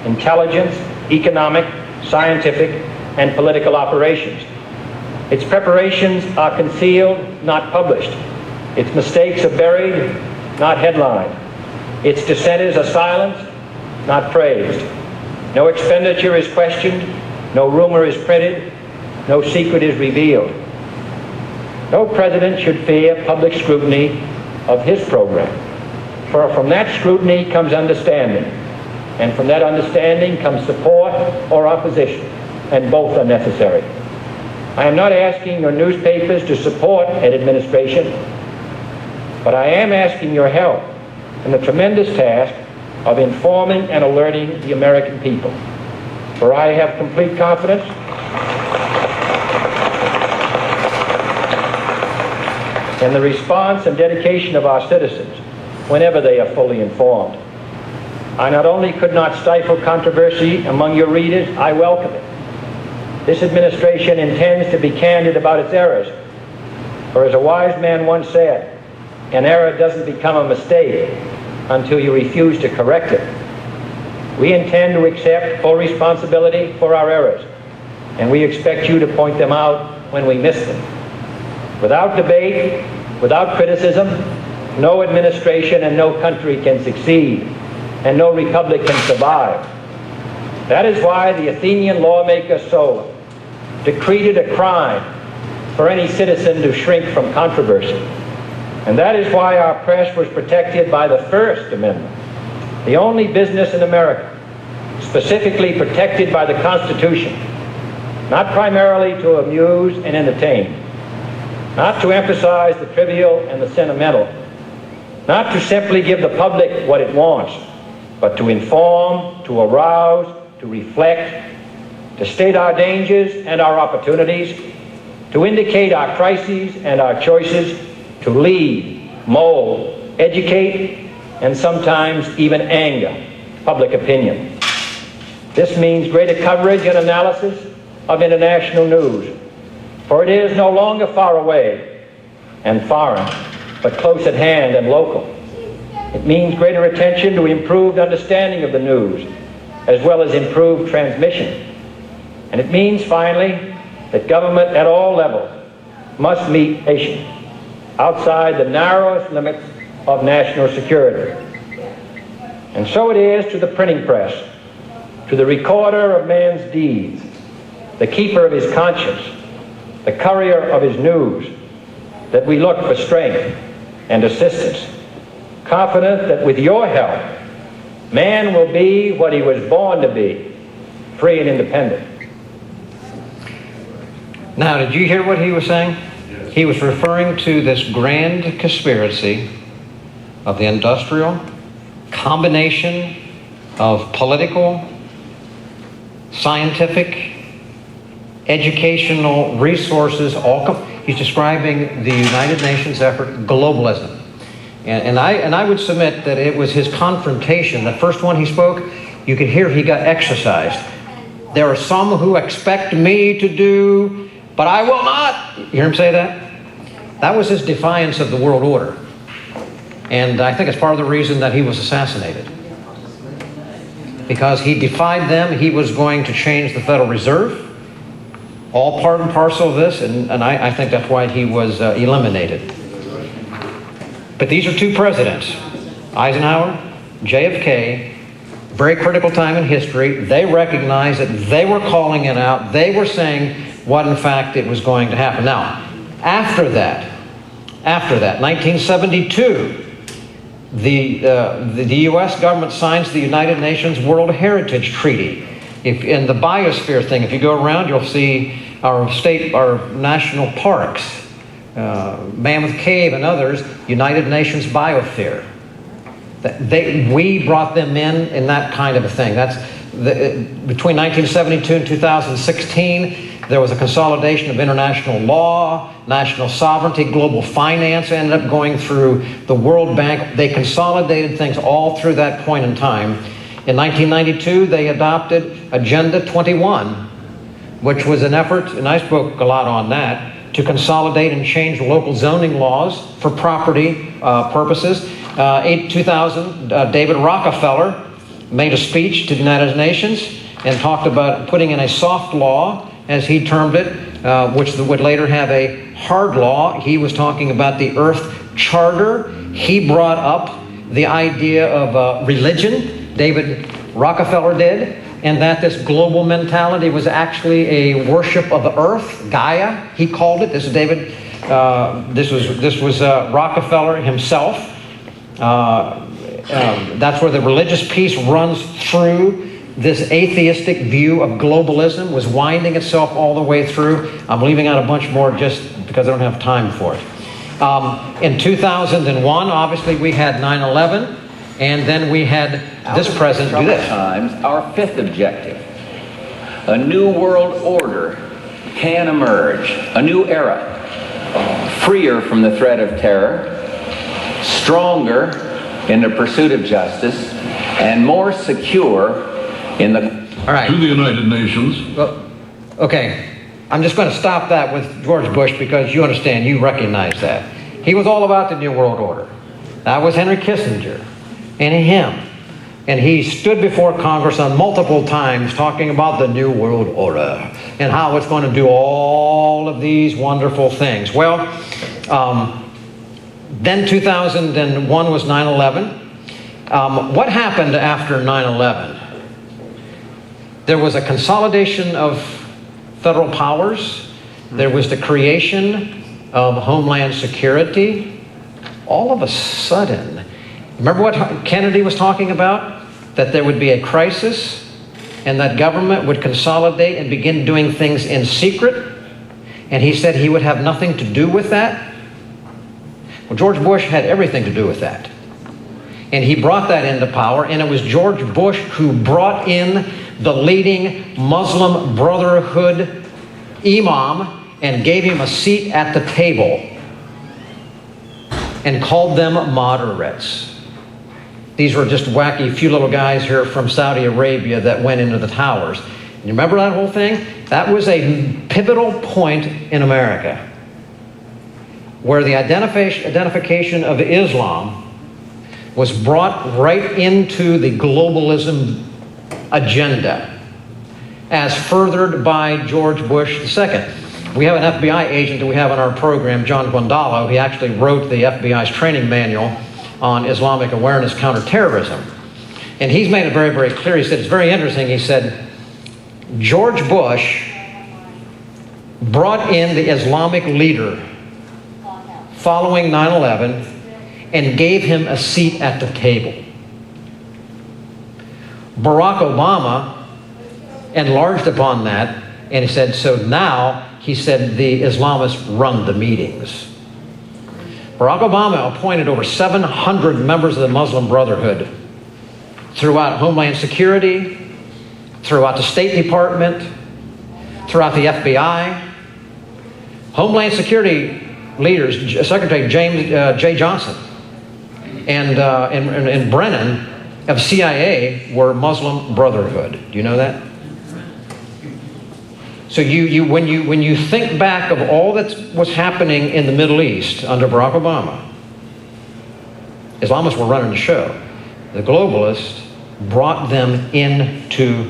intelligence, economic, scientific, and political operations. Its preparations are concealed, not published. Its mistakes are buried, not headlined. Its dissenters are silenced, not praised. No expenditure is questioned, no rumor is printed, no secret is revealed. No president should fear public scrutiny of his program. For from that scrutiny comes understanding, and from that understanding comes support or opposition, and both are necessary. I am not asking your newspapers to support an administration, but I am asking your help in the tremendous task of informing and alerting the American people. For I have complete confidence in the response and dedication of our citizens whenever they are fully informed. I not only could not stifle controversy among your readers, I welcome it. This administration intends to be candid about its errors. For as a wise man once said, an error doesn't become a mistake until you refuse to correct it. We intend to accept full responsibility for our errors, and we expect you to point them out when we miss them. Without debate, without criticism, no administration and no country can succeed, and no republic can survive. That is why the Athenian lawmaker Solon decreed it a crime for any citizen to shrink from controversy. And that is why our press was protected by the First Amendment, the only business in America specifically protected by the Constitution, not primarily to amuse and entertain, not to emphasize the trivial and the sentimental, not to simply give the public what it wants, but to inform, to arouse, to reflect, to state our dangers and our opportunities, to indicate our crises and our choices, to lead, mold, educate, and sometimes even anger public opinion. This means greater coverage and analysis of international news, for it is no longer far away and foreign, but close at hand and local. It means greater attention to improved understanding of the news, as well as improved transmission. And it means, finally, that government at all levels must meet nations outside the narrowest limits of national security. And so it is to the printing press, to the recorder of man's deeds, the keeper of his conscience, the courier of his news, that we look for strength and assistance, confident that with your help, man will be what he was born to be, free and independent. Now, did you hear what he was saying? Yes. He was referring to this grand conspiracy of the industrial combination of political, scientific, educational resources. He's describing the United Nations effort, globalism. And I would submit that it was his confrontation. The first one he spoke, you could hear he got exercised. There are some who expect me to do, but I will not. You hear him say that? That was his defiance of the world order. And I think it's part of the reason that he was assassinated. Because he defied them, he was going to change the Federal Reserve. All part and parcel of this, and I think that's why he was eliminated. But these are two presidents, Eisenhower, JFK, very critical time in history. They recognized that they were calling it out. They were saying what, in fact, it was going to happen. Now, after that, 1972, the U.S. government signs the United Nations World Heritage Treaty. In the biosphere thing, if you go around, you'll see our national parks, Mammoth Cave and others, United Nations Biosphere. We brought them in that kind of a thing. Between 1972 and 2016, there was a consolidation of international law, national sovereignty, global finance ended up going through the World Bank. They consolidated things all through that point in time. In 1992, they adopted Agenda 21, which was an effort, and I spoke a lot on that, to consolidate and change local zoning laws for property purposes. 2000, David Rockefeller made a speech to the United Nations and talked about putting in a soft law, as he termed it, which would later have a hard law. He was talking about the Earth Charter. He brought up the idea of religion, David Rockefeller did, and that this global mentality was actually a worship of the earth, Gaia, he called it. This is David This was Rockefeller himself. That's where the religious piece runs through. This atheistic view of globalism was winding itself all the way through. I'm leaving out a bunch more just because I don't have time for it. In 2001, obviously, we had 9/11, and then we had this president do this. Times, our fifth objective, a new world order can emerge, a new era, freer from the threat of terror, stronger in the pursuit of justice, and more secure in the... All right. To the United Nations. Well, okay. I'm just going to stop that with George Bush because you understand, you recognize that. He was all about the New World Order. That was Henry Kissinger and him. And he stood before Congress on multiple times talking about the New World Order and how it's going to do all of these wonderful things. Well, then 2001 was 9/11. What happened after 9/11? There was a consolidation of federal powers. There was the creation of Homeland Security. All of a sudden, remember what Kennedy was talking about? That there would be a crisis and that government would consolidate and begin doing things in secret. And he said he would have nothing to do with that. Well, George Bush had everything to do with that. And he brought that into power, and it was George Bush who brought in the leading Muslim Brotherhood imam and gave him a seat at the table and called them moderates. These were just wacky few little guys here from Saudi Arabia that went into the towers. You remember that whole thing? That was a pivotal point in America where the identification of Islam was brought right into the globalism agenda as furthered by George Bush II. We have an FBI agent that we have on our program, John Guandalo. He actually wrote the FBI's training manual on Islamic awareness counterterrorism. And he's made it very, very clear. He said, it's very interesting. He said, George Bush brought in the Islamic leader following 9/11 and gave him a seat at the table. Barack Obama enlarged upon that, and he said, so now, he said, the Islamists run the meetings. Barack Obama appointed over 700 members of the Muslim Brotherhood throughout Homeland Security, throughout the State Department, throughout the FBI. Homeland Security leaders, Secretary J. Johnson, and Brennan of CIA were Muslim Brotherhood. Do you know that? So when you think back of all that was happening in the Middle East under Barack Obama, Islamists were running the show. The globalists brought them into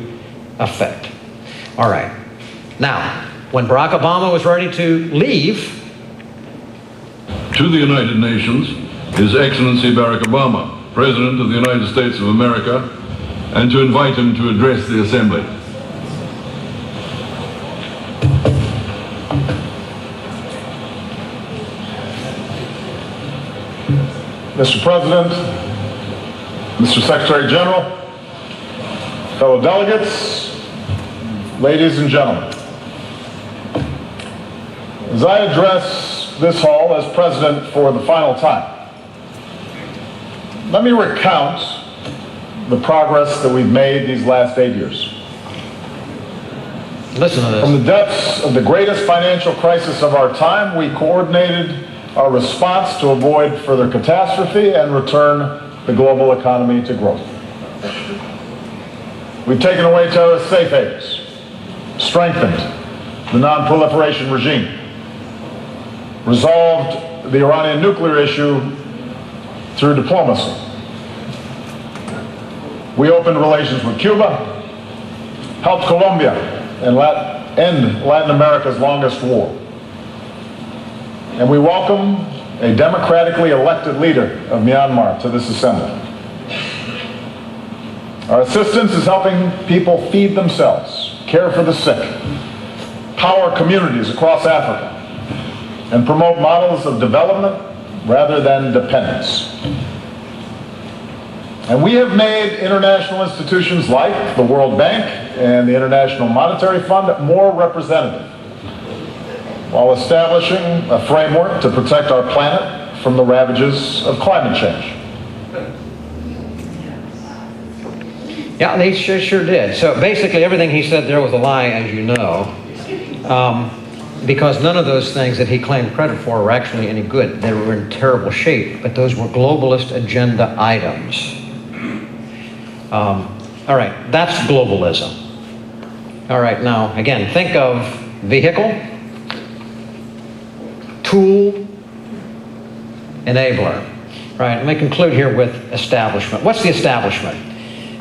effect. All right. Now, when Barack Obama was ready to leave, to the United Nations, His Excellency Barack Obama, President of the United States of America, and to invite him to address the Assembly. Mr. President, Mr. Secretary General, fellow delegates, ladies and gentlemen. As I address this hall as President for the final time, let me recount the progress that we've made these last 8 years. Listen to this. From the depths of the greatest financial crisis of our time, we coordinated our response to avoid further catastrophe and return the global economy to growth. We've taken away terrorist safe havens, strengthened the non-proliferation regime, resolved the Iranian nuclear issue through diplomacy. We opened relations with Cuba, helped Colombia and end Latin America's longest war. And we welcome a democratically elected leader of Myanmar to this assembly. Our assistance is helping people feed themselves, care for the sick, power communities across Africa, and promote models of development rather than dependence. And we have made international institutions like the World Bank and the International Monetary Fund more representative, while establishing a framework to protect our planet from the ravages of climate change. Yeah, they sure did. So basically everything he said there was a lie, as you know, because none of those things that he claimed credit for were actually any good. They were in terrible shape, but those were globalist agenda items. All right, that's globalism. All right, now, again, think of vehicle, tool, enabler. Right, let me conclude here with establishment. What's the establishment?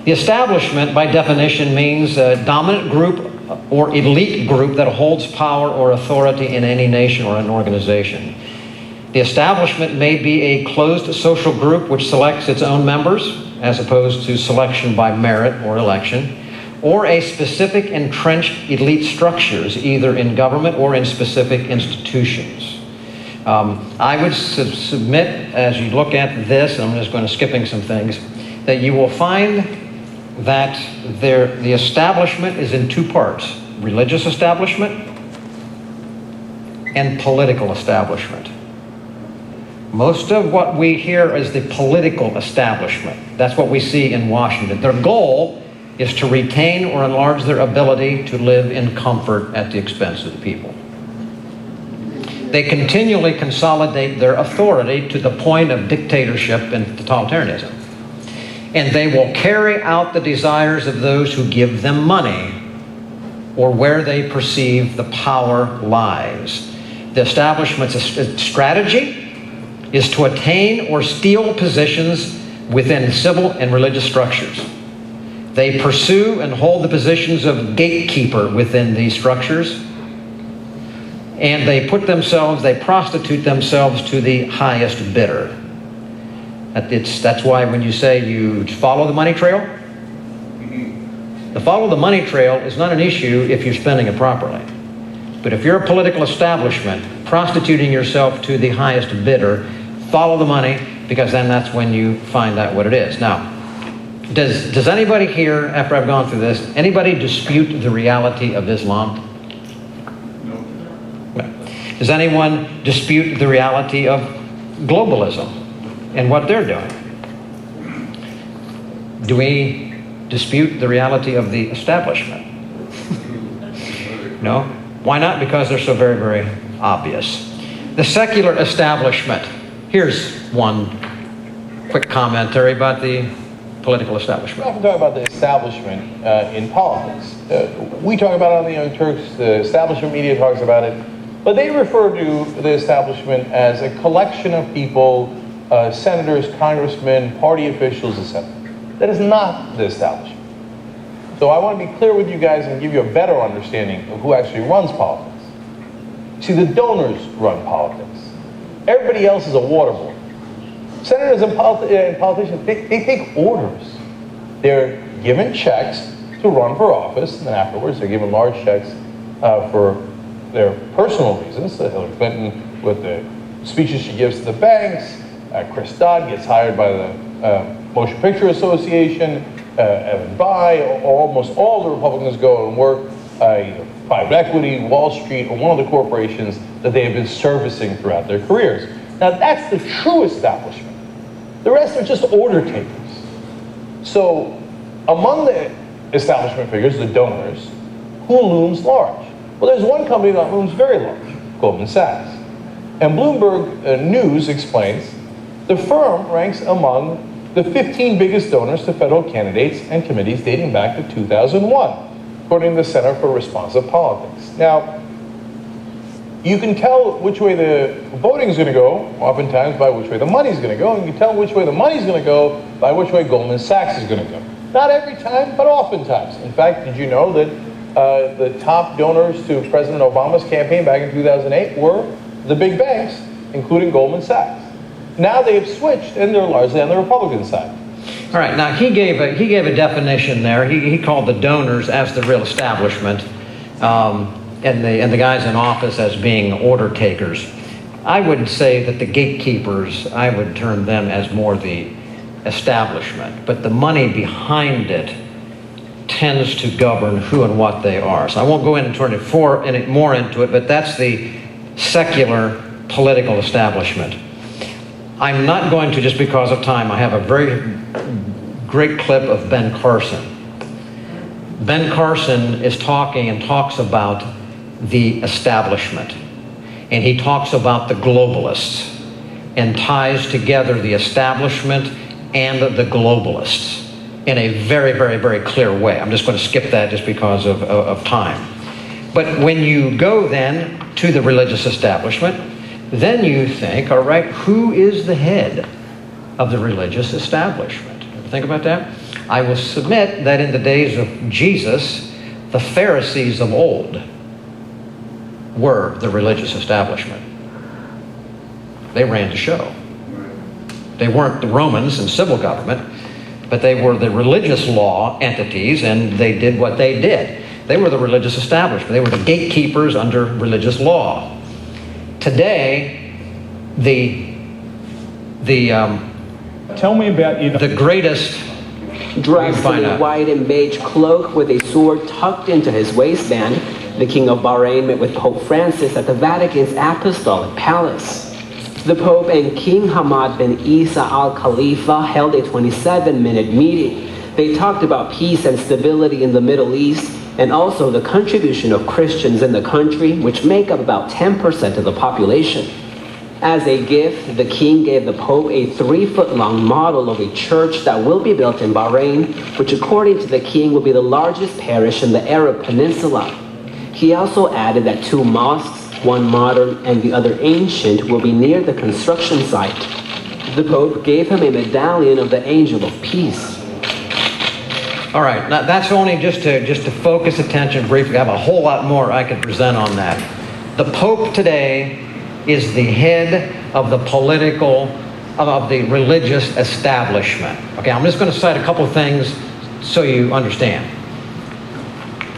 The establishment, by definition, means a dominant group or elite group that holds power or authority in any nation or an organization. The establishment may be a closed social group which selects its own members, as opposed to selection by merit or election, or a specific entrenched elite structures, either in government or in specific institutions. I would submit, as you look at this, and I'm just going to skipping some things, that you will find that the establishment is in two parts: religious establishment and political establishment. Most of what we hear is the political establishment. That's what we see in Washington. Their goal is to retain or enlarge their ability to live in comfort at the expense of the people. They continually consolidate their authority to the point of dictatorship and totalitarianism. And they will carry out the desires of those who give them money or where they perceive the power lies. The establishment's strategy is to attain or steal positions within civil and religious structures. They pursue and hold the positions of gatekeeper within these structures, and they prostitute themselves to the highest bidder. That's why when you say you follow the money trail, the follow the money trail is not an issue if you're spending it properly. But if you're a political establishment prostituting yourself to the highest bidder, follow the money, because then that's when you find out what it is. Now, does anybody here, after I've gone through this, anybody dispute the reality of Islam? No. Does anyone dispute the reality of globalism and what they're doing? Do we dispute the reality of the establishment? No? Why not? Because they're so very, very obvious. The secular establishment. Here's one quick commentary about the political establishment. We often talk about the establishment in politics. We talk about it on the Young Turks, the establishment media talks about it, but they refer to the establishment as a collection of people, senators, congressmen, party officials, etc. That is not the establishment. So I want to be clear with you guys and give you a better understanding of who actually runs politics. See, the donors run politics. Everybody else is a waterboard. Senators and politicians, they take orders. They're given checks to run for office, and then afterwards they're given large checks for their personal reasons. Hillary Clinton with the speeches she gives to the banks, Chris Dodd gets hired by the Motion Picture Association, Evan Bayh, almost all the Republicans go and work private equity, Wall Street, or one of the corporations that they have been servicing throughout their careers. Now that's the true establishment. The rest are just order takers. So among the establishment figures, the donors, who looms large? Well, there's one company that looms very large, Goldman Sachs. And Bloomberg News explains the firm ranks among the 15 biggest donors to federal candidates and committees dating back to 2001, according to the Center for Responsive Politics. Now, you can tell which way the voting is going to go, oftentimes by which way the money is going to go, and you can tell which way the money is going to go by which way Goldman Sachs is going to go. Not every time, but oftentimes. In fact, did you know that the top donors to President Obama's campaign back in 2008 were the big banks, including Goldman Sachs? Now they've switched, and they're largely on the Republican side. All right, now he gave a definition there. He called the donors as the real establishment, and the guys in office as being order takers. I would say that the gatekeepers, I would term them as more the establishment, but the money behind it tends to govern who and what they are. So I won't go into any more into it, but that's the secular political establishment. I'm not going to, just because of time, I have a very great clip of Ben Carson. Ben Carson is talking and talks about the establishment. And he talks about the globalists and ties together the establishment and the globalists in a very, very, very clear way. I'm just going to skip that just because of time. But when you go then to the religious establishment, then you think, all right, who is the head of the religious establishment? Ever think about that? I will submit that in the days of Jesus, the Pharisees of old were the religious establishment. They ran the show. They weren't the Romans and civil government, but they were the religious law entities, and they did what they did. They were the religious establishment. They were the gatekeepers under religious law. Today, tell me about you. The greatest dressed in a white and beige cloak with a sword tucked into his waistband, the King of Bahrain met with Pope Francis at the Vatican's Apostolic Palace. The Pope and King Hamad bin Isa Al Khalifa held a 27-minute meeting. They talked about peace and stability in the Middle East and also the contribution of Christians in the country, which make up about 10% of the population. As a gift, the king gave the Pope a 3-foot-long model of a church that will be built in Bahrain, which according to the king will be the largest parish in the Arab Peninsula. He also added that 2 mosques, one modern and the other ancient, will be near the construction site. The Pope gave him a medallion of the Angel of Peace. All right, now that's only just to focus attention briefly. I have a whole lot more I could present on that. The Pope today is the head of the of the religious establishment. Okay, I'm just going to cite a couple of things so you understand.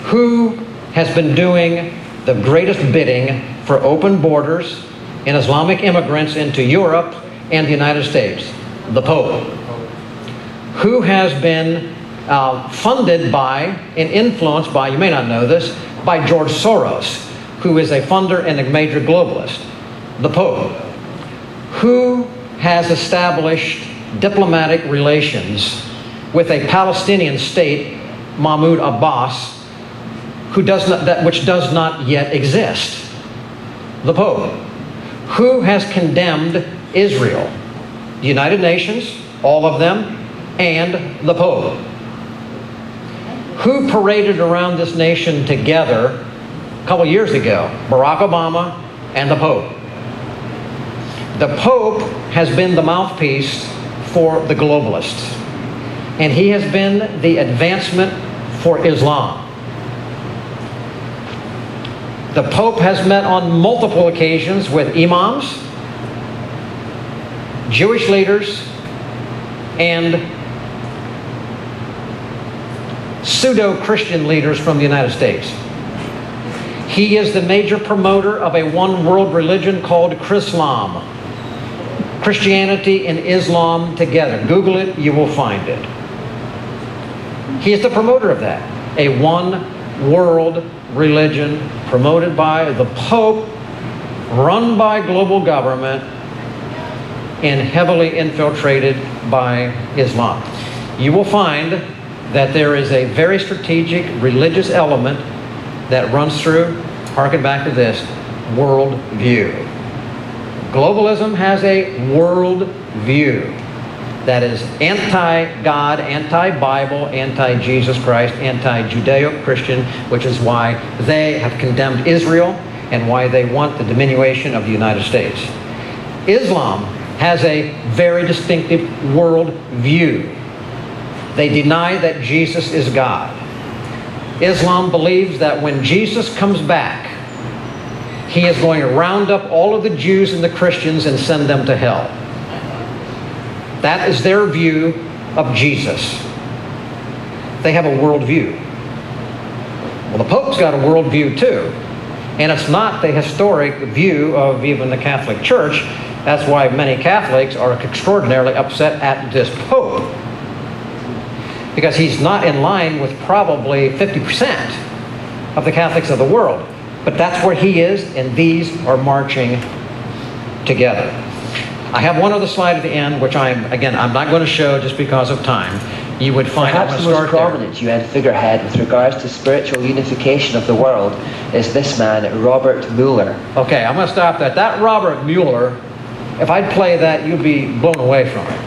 Who has been doing the greatest bidding for open borders and Islamic immigrants into Europe and the United States? The Pope. Who has been funded by and influenced by, you may not know this, by George Soros, who is a funder and a major globalist? The Pope. Who has established diplomatic relations with a Palestinian state, Mahmoud Abbas, which does not yet exist? The Pope. Who has condemned Israel? The United Nations, all of them, and the Pope. Who paraded around this nation together a couple years ago? Barack Obama and the Pope. The Pope has been the mouthpiece for the globalists, and he has been the advancement for Islam. The Pope has met on multiple occasions with imams, Jewish leaders, and pseudo-Christian leaders from the United States. He is the major promoter of a one-world religion called Chrislam. Christianity and Islam together. Google it, you will find it. He is the promoter of that. A one-world religion promoted by the Pope, run by global government, and heavily infiltrated by Islam. You will find that there is a very strategic religious element that runs through, harken back to this, world view. Globalism has a world view that is anti-God, anti-Bible, anti-Jesus Christ, anti-Judeo-Christian, which is why they have condemned Israel and why they want the diminution of the United States. Islam has a very distinctive world view. They deny that Jesus is God. Islam believes that when Jesus comes back, he is going to round up all of the Jews and the Christians and send them to hell. That is their view of Jesus. They have a worldview. Well, the Pope's got a worldview too. And it's not the historic view of even the Catholic Church. That's why many Catholics are extraordinarily upset at this Pope, because he's not in line with probably 50% of the Catholics of the world. But that's where he is, and these are marching together. I have one other slide at the end, which I'm not going to show just because of time. You would find perhaps the most prominent UN figurehead with regards to spiritual unification of the world is this man, Robert Mueller. Okay, I'm going to stop that. That Robert Mueller, if I'd play that, you'd be blown away from it.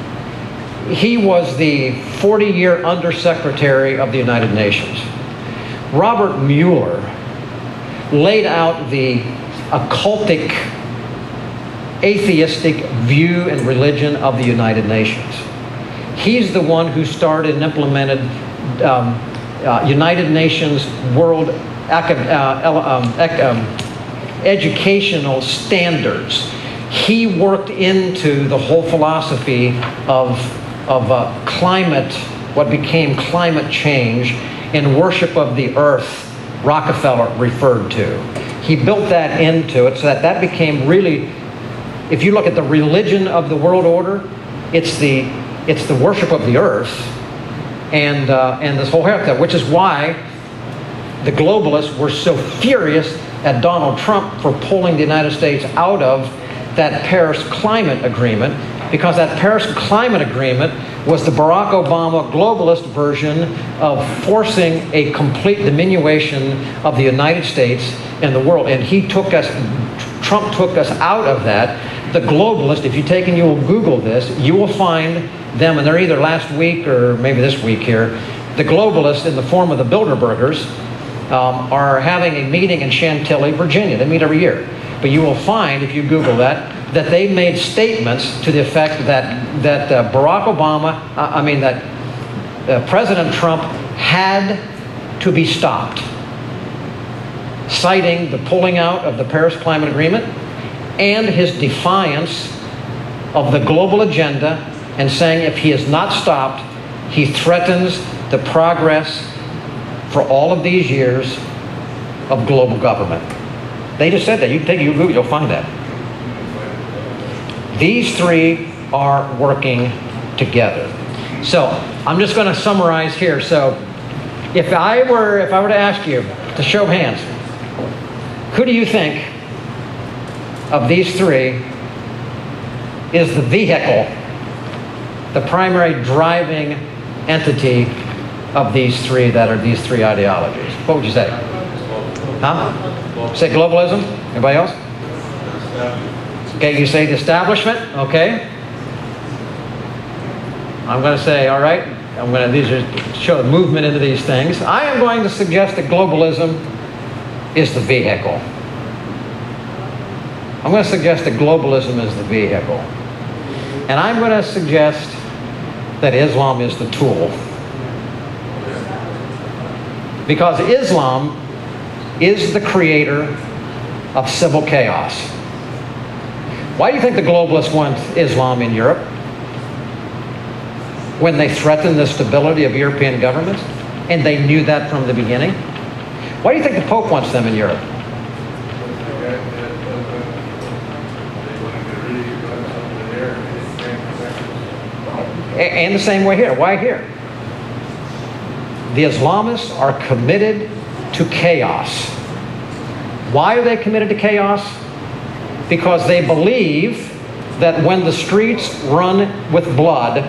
He was the 40-year Undersecretary of the United Nations. Robert Mueller laid out the occultic, atheistic view and religion of the United Nations. He's the one who started and implemented United Nations World educational standards. He worked into the whole philosophy of climate, what became climate change, and worship of the earth, Rockefeller referred to. He built that into it so that became really, if you look at the religion of the world order, it's the worship of the earth and this whole haircut, which is why the globalists were so furious at Donald Trump for pulling the United States out of that Paris Climate Agreement, because that Paris Climate Agreement was the Barack Obama globalist version of forcing a complete diminution of the United States and the world. And Trump took us out of that. The globalist, if you take and you will Google this, you will find them, and they're either last week or maybe this week here, the globalists in the form of the Bilderbergers are having a meeting in Chantilly, Virginia. They meet every year. But you will find, if you Google that they made statements to the effect that Barack Obama, that President Trump had to be stopped, citing the pulling out of the Paris Climate Agreement and his defiance of the global agenda, and saying if he is not stopped, he threatens the progress for all of these years of global government. They just said that. You can take Google, you'll find that. These three are working together. So I'm just going to summarize here. So if I were to ask you to show of hands, who do you think of these three is the vehicle, the primary driving entity of these three ideologies? What would you say? Huh? Say globalism? Anybody else? Okay, you say the establishment. Okay. I'm going to say, all right, these are show the movement into these things. I am going to suggest that globalism is the vehicle. I'm going to suggest that globalism is the vehicle. And I'm going to suggest that Islam is the tool. Because Islam is the creator of civil chaos. Why do you think the globalists want Islam in Europe when they threaten the stability of European governments? And they knew that from the beginning. Why do you think the Pope wants them in Europe? And the same way here. Why here? The Islamists are committed to chaos. Why are they committed to chaos? Because they believe that when the streets run with blood,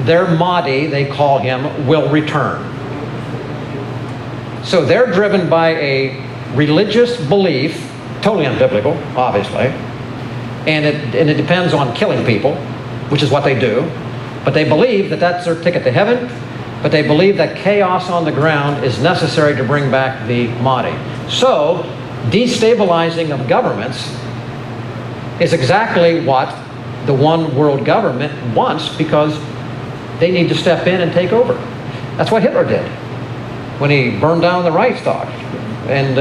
their Mahdi, they call him, will return. So they're driven by a religious belief, totally unbiblical, obviously, and it depends on killing people, which is what they do. But they believe that that's their ticket to heaven. But they believe that chaos on the ground is necessary to bring back the Mahdi. So, destabilizing of governments is exactly what the one world government wants, because they need to step in and take over. That's what Hitler did when he burned down the Reichstag and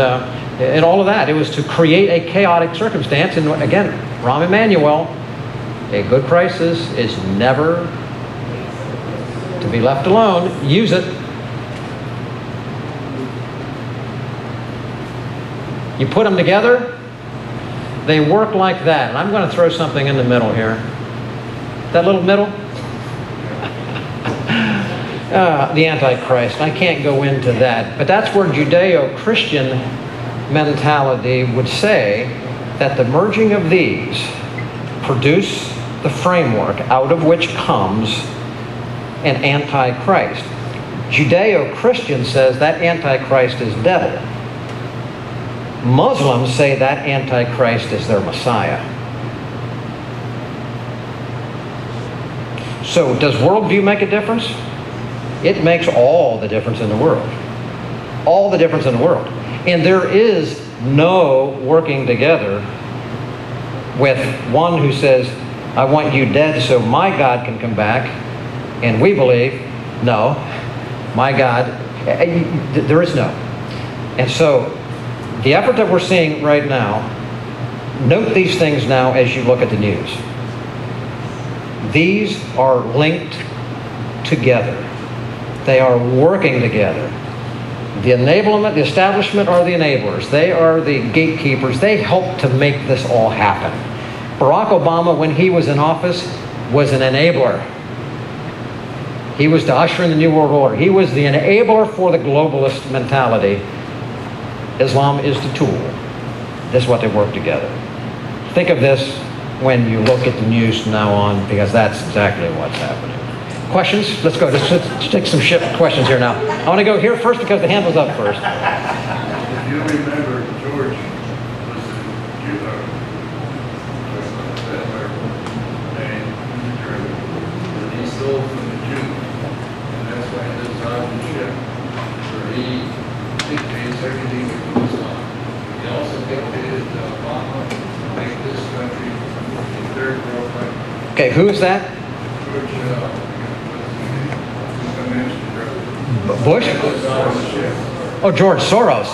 all of that. It was to create a chaotic circumstance. And again, Rahm Emanuel, a good crisis is never to be left alone. Use it. You put them together, they work like that. And I'm going to throw something in the middle here. That little middle? The Antichrist. I can't go into that. But that's where Judeo-Christian mentality would say that the merging of these produce the framework out of which comes an Antichrist. Judeo-Christian says that Antichrist is devil. Muslims say that Antichrist is their Messiah. So does worldview make a difference? It makes all the difference in the world. All the difference in the world. And there is no working together with one who says, I want you dead so my God can come back. And we believe, no, my God, there is no. And so the effort that we're seeing right now, note these things now as you look at the news. These are linked together. They are working together. The enablement, the establishment are the enablers. They are the gatekeepers. They help to make this all happen. Barack Obama, when he was in office, was an enabler. He was to usher in the New World Order. He was the enabler for the globalist mentality. Islam is the tool. This is what they work together. Think of this when you look at the news from now on, because that's exactly what's happening. Questions? Let's go. Let's take some questions here now. I want to go here first because the hand was up first. If you remember, George was a Jew, and he stole from the Jew, and that's why he lives out in the ship, where he dictates everything that goes on. He also dictated Obama to make this country a third world country. Okay, who is that? George, Bush? Oh, George Soros.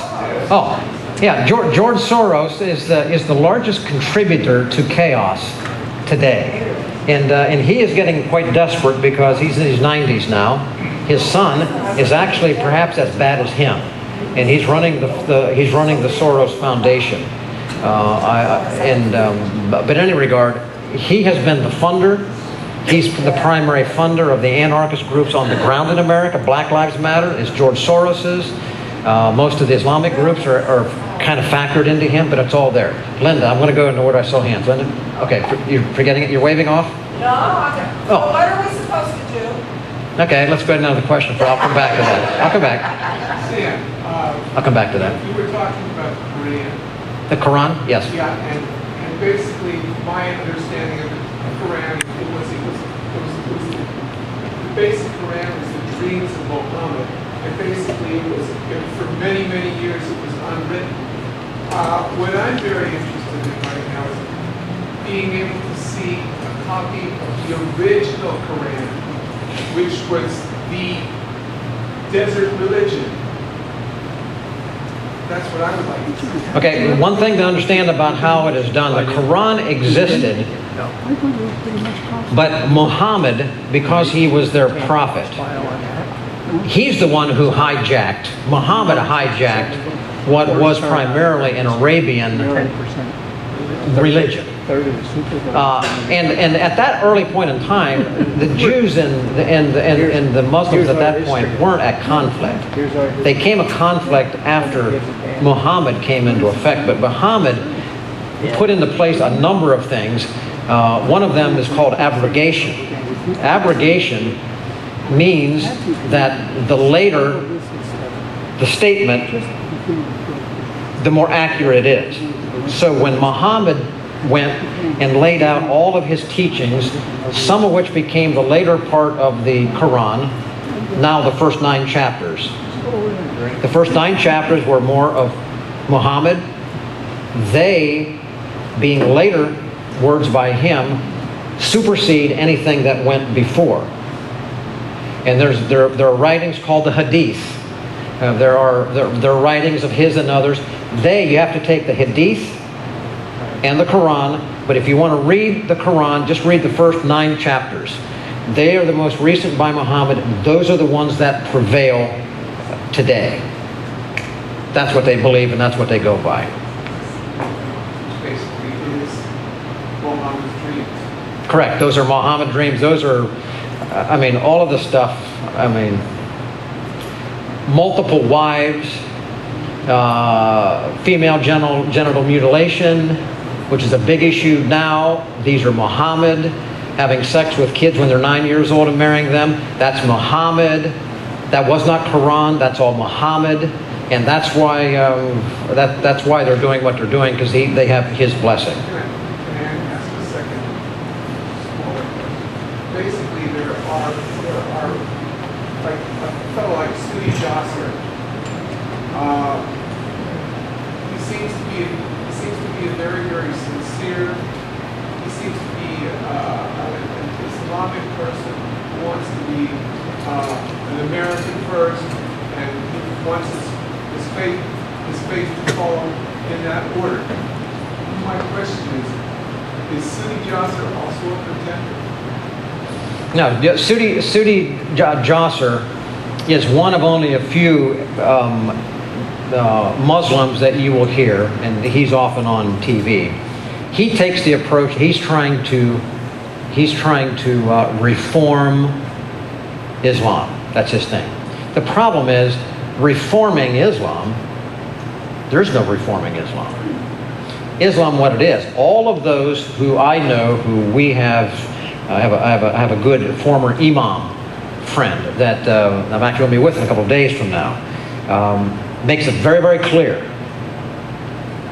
Oh, yeah. George Soros is the largest contributor to chaos today, and he is getting quite desperate because he's in his 90s now. His son is actually perhaps as bad as him, and he's running the Soros Foundation. But in any regard, he has been the funder. He's the primary funder of the anarchist groups on the ground in America. Black Lives Matter is George Soros's. Most of the Islamic groups are kind of factored into him, but it's all there. Linda, I'm going to go in order I saw hands. Linda? Okay, you're forgetting it? You're waving off? No, oh. What are we supposed to do? Okay, let's go ahead and have the question. I'll come back to that. I'll come back. Sam, I'll come back to that. You were talking about the Quran. The Quran? Yes. Yeah, and basically my understanding of the Quran, the basic Quran was the dreams of Muhammad, and basically for many, many years it was unwritten. What I'm very interested in right now is being able to see a copy of the original Quran, which was the desert religion. That's what I would like to see. Okay, one thing to understand about how it is done, the Quran existed, but Muhammad, because he was their prophet, he's the one who hijacked, Muhammad hijacked what was primarily an Arabian religion. And at that early point in time, the Jews and the Muslims at that point weren't at conflict. They came a conflict after Muhammad came into effect, but Muhammad put into place a number of things. One of them is called abrogation. Abrogation means that the later the statement, the more accurate it is. So when Muhammad went and laid out all of his teachings, some of which became the later part of the Quran, now the first 9 chapters. The first 9 chapters were more of Muhammad. They, being later words by him, supersede anything that went before. And there are writings called the Hadith. There are writings of his and others. You have to take the Hadith and the Quran, but if you want to read the Quran, just read the first 9 chapters. They are the most recent by Muhammad. Those are the ones that prevail today. That's what they believe and that's what they go by. Correct. Those are Mohammed dreams. Those are, I mean, all of the stuff. I mean, multiple wives, female genital mutilation, which is a big issue now. These are Mohammed. Having sex with kids when they're 9 years old and marrying them, that's Mohammed. That was not Quran. That's all Mohammed, and that's why that's why they're doing what they're doing, because they have his blessing. Basically, there are like a fellow like Sudi Jasser. He seems to be a very, very sincere. He seems to be an Islamic person who wants to be an American first, and he wants his faith to follow in that order. My question is Sudi Jasser also a pretender? No, Sudi Jasser is one of only a few Muslims that you will hear, and he's often on TV. He takes the approach. He's trying to reform Islam. That's his thing. The problem is reforming Islam. There's no reforming Islam. Islam, what it is. All of those who I know, who we have. I have a good former imam friend that I'm actually going to be with in a couple of days from now. Makes it very, very clear.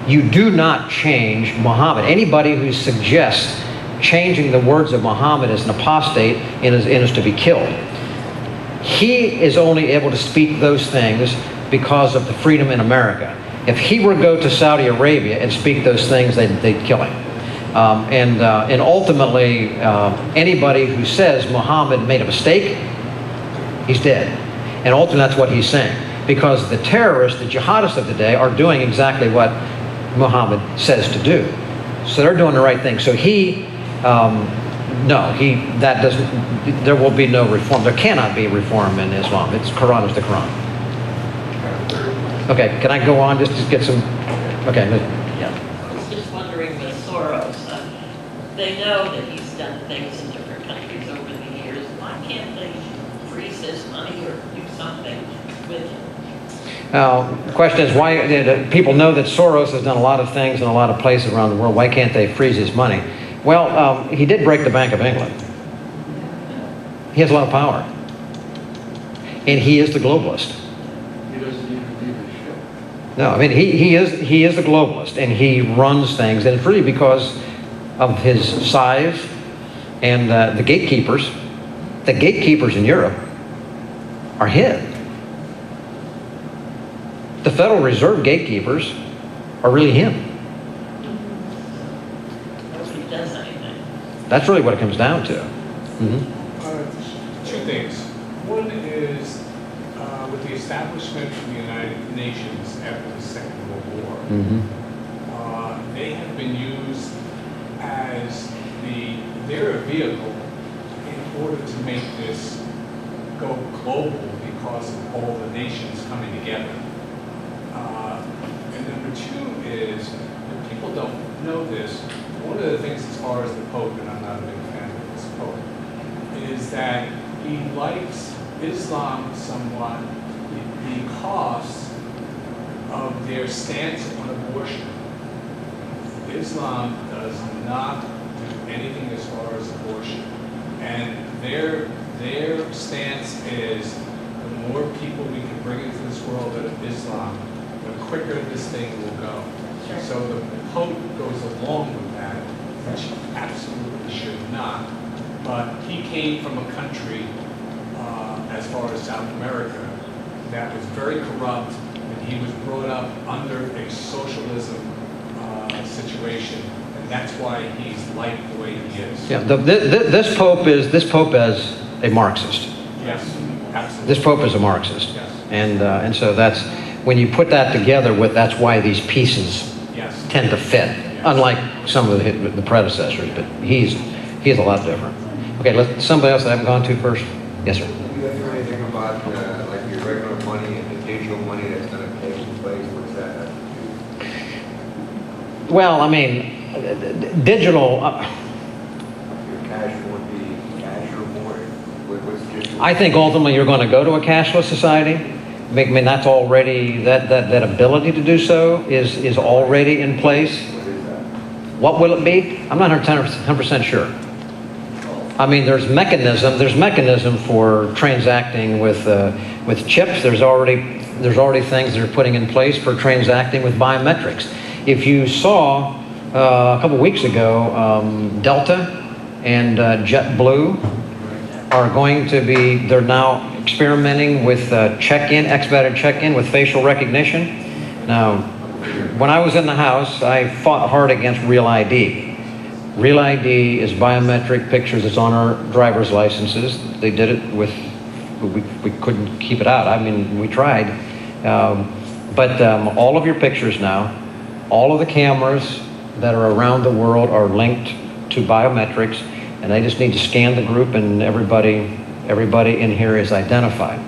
You do not change Muhammad. Anybody who suggests changing the words of Muhammad as an apostate and is to be killed. He is only able to speak those things because of the freedom in America. If he were to go to Saudi Arabia and speak those things, they'd kill him. And ultimately, anybody who says Muhammad made a mistake, he's dead. And ultimately, that's what he's saying. Because the terrorists, the jihadists of the day, are doing exactly what Muhammad says to do. So they're doing the right thing. So there will be no reform. There cannot be reform in Islam. Quran is the Quran. Okay, can I go on? Just get some, okay. I was just wondering with Soros, they know that he's done things in different countries over the years. Why can't they freeze his money or do something with him? The question is, why did people know that Soros has done a lot of things in a lot of places around the world? Why can't they freeze his money? Well, he did break the Bank of England. He has a lot of power. And he is the globalist. He doesn't even leave his ship. No, I mean, he is the globalist, and he runs things, and it's really because of his size and the gatekeepers. The gatekeepers in Europe are him. The Federal Reserve gatekeepers are really him. Nobody does anything. That's really what it comes down to. Two things. One is with the establishment of the United Nations after the Second World War, they have been used as they're a vehicle in order to make this go global because of all the nations coming together. And number two is, and people don't know this, one of the things as far as the Pope, and I'm not a big fan of this Pope, is that he likes Islam somewhat because of their stance on abortion. Islam does not do anything as far as abortion. And their stance is the more people we can bring into this world of Islam, the quicker this thing will go. Sure. So the Pope goes along with that, which absolutely should not. But he came from a country, as far as South America, that was very corrupt, and he was brought up under a socialism situation, and that's why he's liked the way he is. Yeah, this Pope is a Marxist. Yes, absolutely. This Pope is a Marxist. Yes. And so that's, when you put that together with, that's why these pieces tend to fit, unlike some of the predecessors, but he's a lot different. Okay, somebody else that I haven't gone to first. Yes, sir. Do you hear anything about like your regular money and the digital money that's going to take place? What's that have to do? Well, I mean, digital. What's the issue? I think ultimately you're going to go to a cashless society. I mean, that's already, that ability to do so is already in place. What will it be? I'm not 100% sure. I mean, there's mechanism for transacting with chips. There's already things that are putting in place for transacting with biometrics. If you saw a couple weeks ago, Delta and JetBlue are going to be, they're now experimenting with expedited check-in with facial recognition. Now, when I was in the House, I fought hard against Real ID. Real ID is biometric pictures. It's on our driver's licenses. They did it with, we couldn't keep it out. I mean, we tried. But all of your pictures now, all of the cameras that are around the world are linked to biometrics, and they just need to scan the group and everybody in here is identified.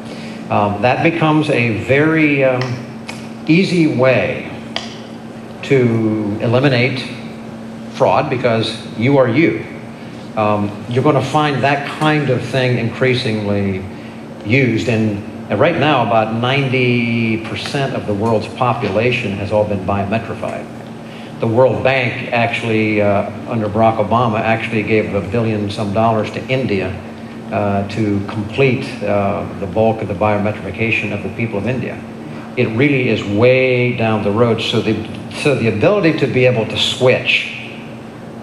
That becomes a very easy way to eliminate fraud because you are you. You're going to find that kind of thing increasingly used, and right now about 90% of the world's population has all been biometrified. The World Bank actually, under Barack Obama, actually gave $1 billion to India to complete the bulk of the biometrification of the people of India. It really is way down the road. So the ability to be able to switch,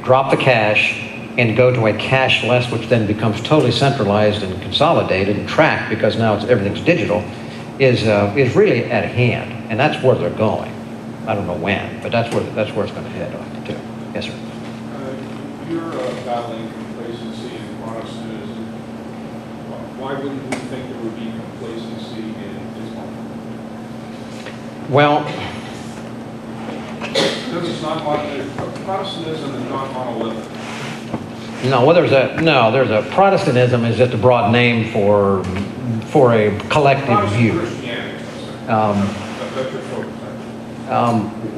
drop the cash, and go to a cashless, which then becomes totally centralized and consolidated and tracked because now everything's digital, is really at hand, and that's where they're going. I don't know when, but that's where it's going to head on to. Yes, sir. You're battling complacency in Protestantism. Why wouldn't we think there would be complacency in Islam? Well, Because it's not Protestantism is not monolithic. no. Well, there's a Protestantism is just a broad name for a collective view. Christianity, that's your focus.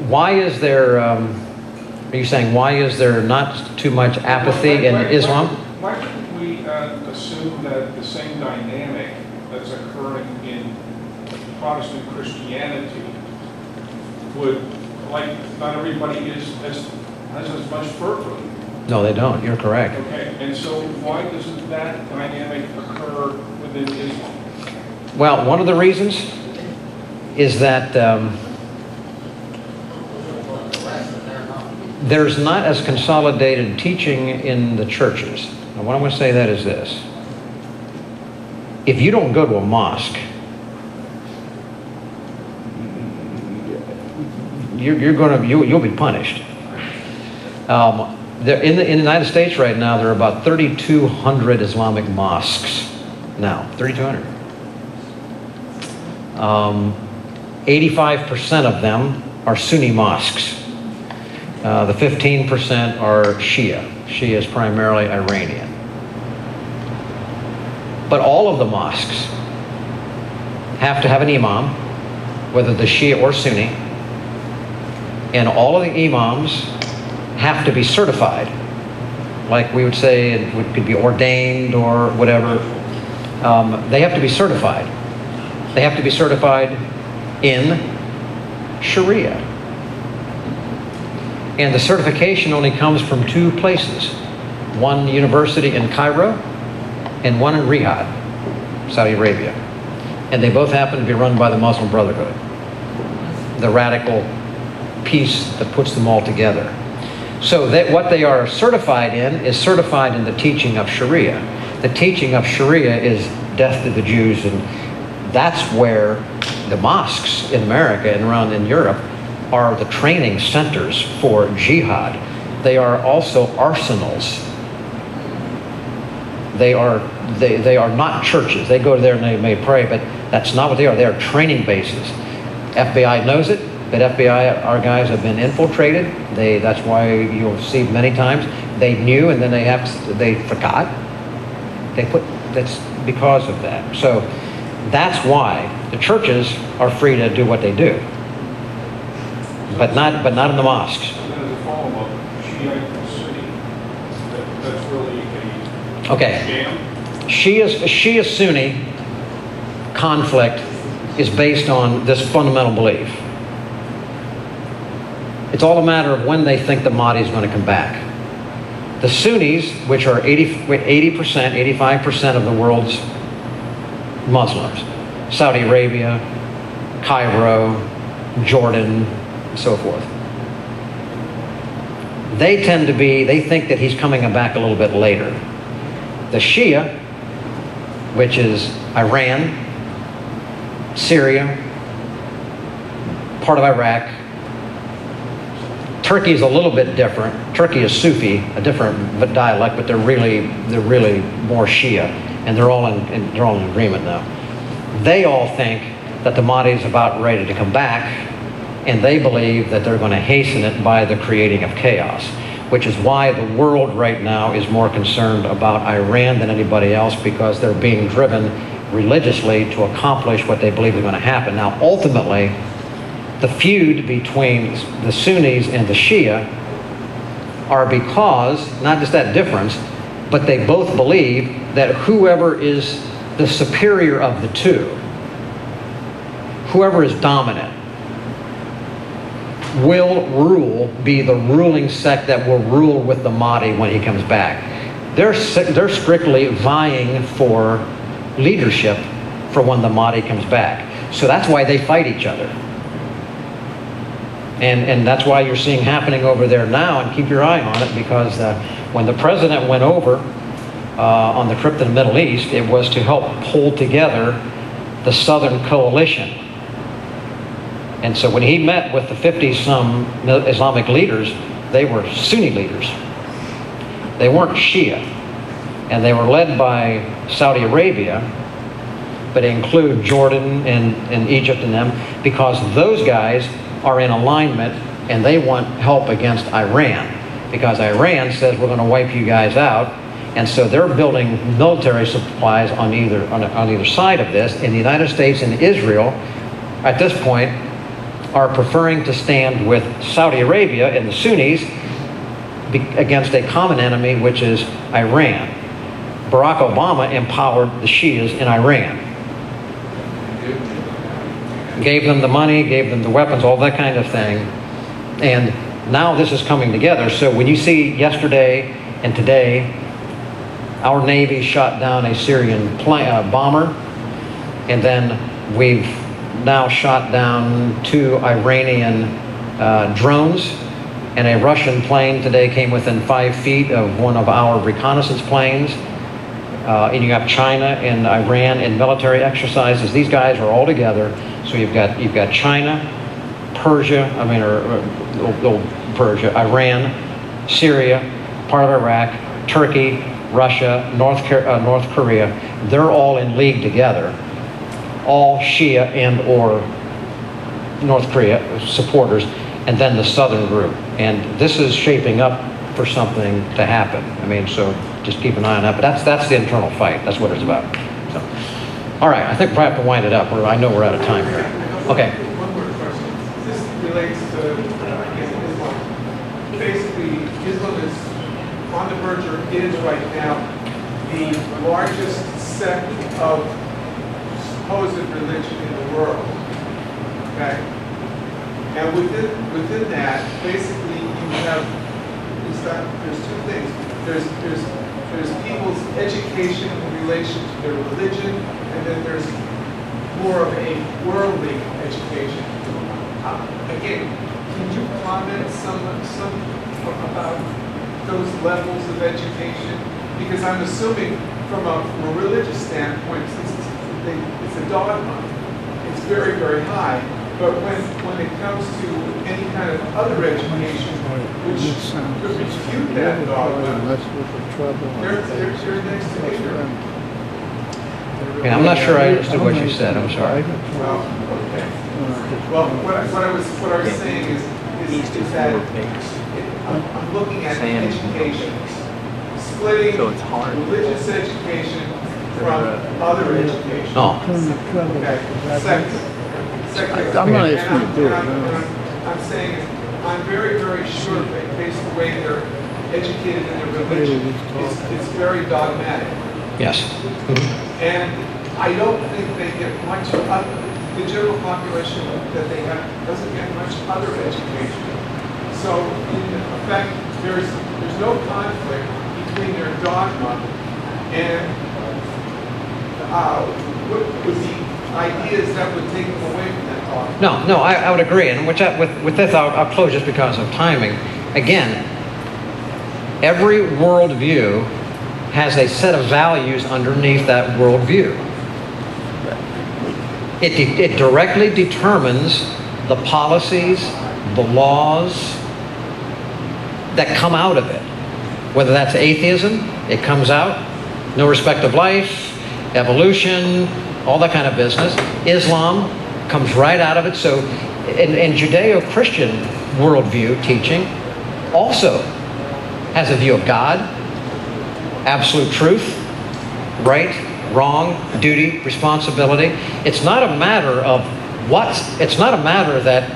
Why is there? Are you saying why is there not too much apathy in Islam? Why couldn't we assume that the same dynamic that's occurring in Protestant Christianity would, like, not everybody has as much fervor? No, they don't. You're correct. Okay, and so why doesn't that dynamic occur within Islam? Well, one of the reasons is that there's not as consolidated teaching in the churches. And what I'm going to say that is this. If you don't go to a mosque, you'll be punished. In the United States right now, there are about 3,200 Islamic mosques now. 3,200. 85% of them are Sunni mosques. The 15% are Shia. Shia is primarily Iranian. But all of the mosques have to have an imam, whether they're Shia or Sunni, and all of the imams have to be certified. Like we would say, it could be ordained or whatever. They have to be certified. They have to be certified in Sharia. And the certification only comes from two places. One university in Cairo and one in Riyadh, Saudi Arabia. And they both happen to be run by the Muslim Brotherhood, the radical piece that puts them all together. So that what they are certified in is certified in the teaching of Sharia. The teaching of Sharia is death to the Jews, and that's where the mosques in America and around in Europe are the training centers for jihad. They are also arsenals. They are not churches. They go there and they may pray, but that's not what they are. They are training bases. FBI knows it, but FBI, our guys have been infiltrated. That's why you'll see many times they knew and then they forgot. That's because of that. So that's why the churches are free to do what they do, but not in the mosques. And then as a follow-up, Shiite and Sunni, that's really a Okay. scam? Shia-Sunni conflict is based on this fundamental belief. It's all a matter of when they think the Mahdi is going to come back. The Sunnis, which are 80%, 85% of the world's Muslims, Saudi Arabia, Cairo, Jordan, and so forth, they think that he's coming back a little bit later. The Shia, which is Iran, Syria, part of Iraq. Turkey is a little bit different. Turkey is Sufi, a different dialect, but they're really more Shia, and they're all in agreement now. They all think that the Mahdi is about ready to come back, and they believe that they're going to hasten it by the creating of chaos, which is why the world right now is more concerned about Iran than anybody else, because they're being driven religiously to accomplish what they believe is going to happen. Now, ultimately, the feud between the Sunnis and the Shia are because, not just that difference, but they both believe that whoever is the superior of the two, whoever is dominant, will be the ruling sect that will rule with the Mahdi when he comes back. They're strictly vying for leadership for when the Mahdi comes back. So that's why they fight each other. And that's why you're seeing happening over there now, and keep your eye on it, because when the president went over on the trip to the Middle East, it was to help pull together the Southern Coalition. And so when he met with the 50-some Islamic leaders, they were Sunni leaders. They weren't Shia. And they were led by Saudi Arabia, but they include Jordan and Egypt in them, because those guys are in alignment and they want help against Iran, because Iran says we're going to wipe you guys out. And so they're building military supplies on either side of this. And the United States and Israel, at this point, are preferring to stand with Saudi Arabia and the Sunnis against a common enemy, which is Iran. Barack Obama empowered the Shias in Iran. Gave them the money, gave them the weapons, all that kind of thing. And now this is coming together. So when you see yesterday and today, our Navy shot down a Syrian bomber, and then we've now shot down 2 Iranian drones, and a Russian plane today came within 5 feet of one of our reconnaissance planes. And you have China and Iran in military exercises. These guys are all together. So you've got China, Persia, Persia, Iran, Syria, part of Iraq, Turkey, Russia, North Korea. They're all in league together, all Shia and or North Korea supporters, and then the southern group. And this is shaping up for something to happen. So just keep an eye on that. But that's the internal fight. That's what it's about. So, all right, I think we have to wind it up. I know we're out of time here. Okay. One more question. This relates to Islam. Basically, Islam is on the verge, or is right now, the largest sect of supposed religion in the world. Okay? And within that, basically, you have there's 2 things. There's people's education in relation to their religion, and then there's more of a worldly education. Again, can you comment some about those levels of education? Because I'm assuming from a religious standpoint, since it's a dogma, it's very, very high. But when it comes to any kind of other education, which could refute that dogma, they're next to ignorant. Okay, I'm not sure I understood what you said. I'm sorry. Well, okay. Well, what I was saying is that I'm looking at education, splitting religious education from other education. Oh. Okay. I'm not asking you to do it. I'm saying I'm very, very sure that based on the way they're educated in their religion, it's very dogmatic. Yes. And I don't think they get much other, the general population that they have doesn't get much other education. So in effect, there's no conflict between their dogma and with the ideas that would take them away from that dogma. No, I would agree. And with this, I'll close just because of timing. Again, every worldview has a set of values underneath that worldview. It directly determines the policies, the laws that come out of it. Whether that's atheism, it comes out, no respect of life, evolution, all that kind of business. Islam comes right out of it. So in Judeo-Christian worldview teaching also has a view of God, absolute truth, right, wrong, duty, responsibility. It's not a matter of it's not a matter that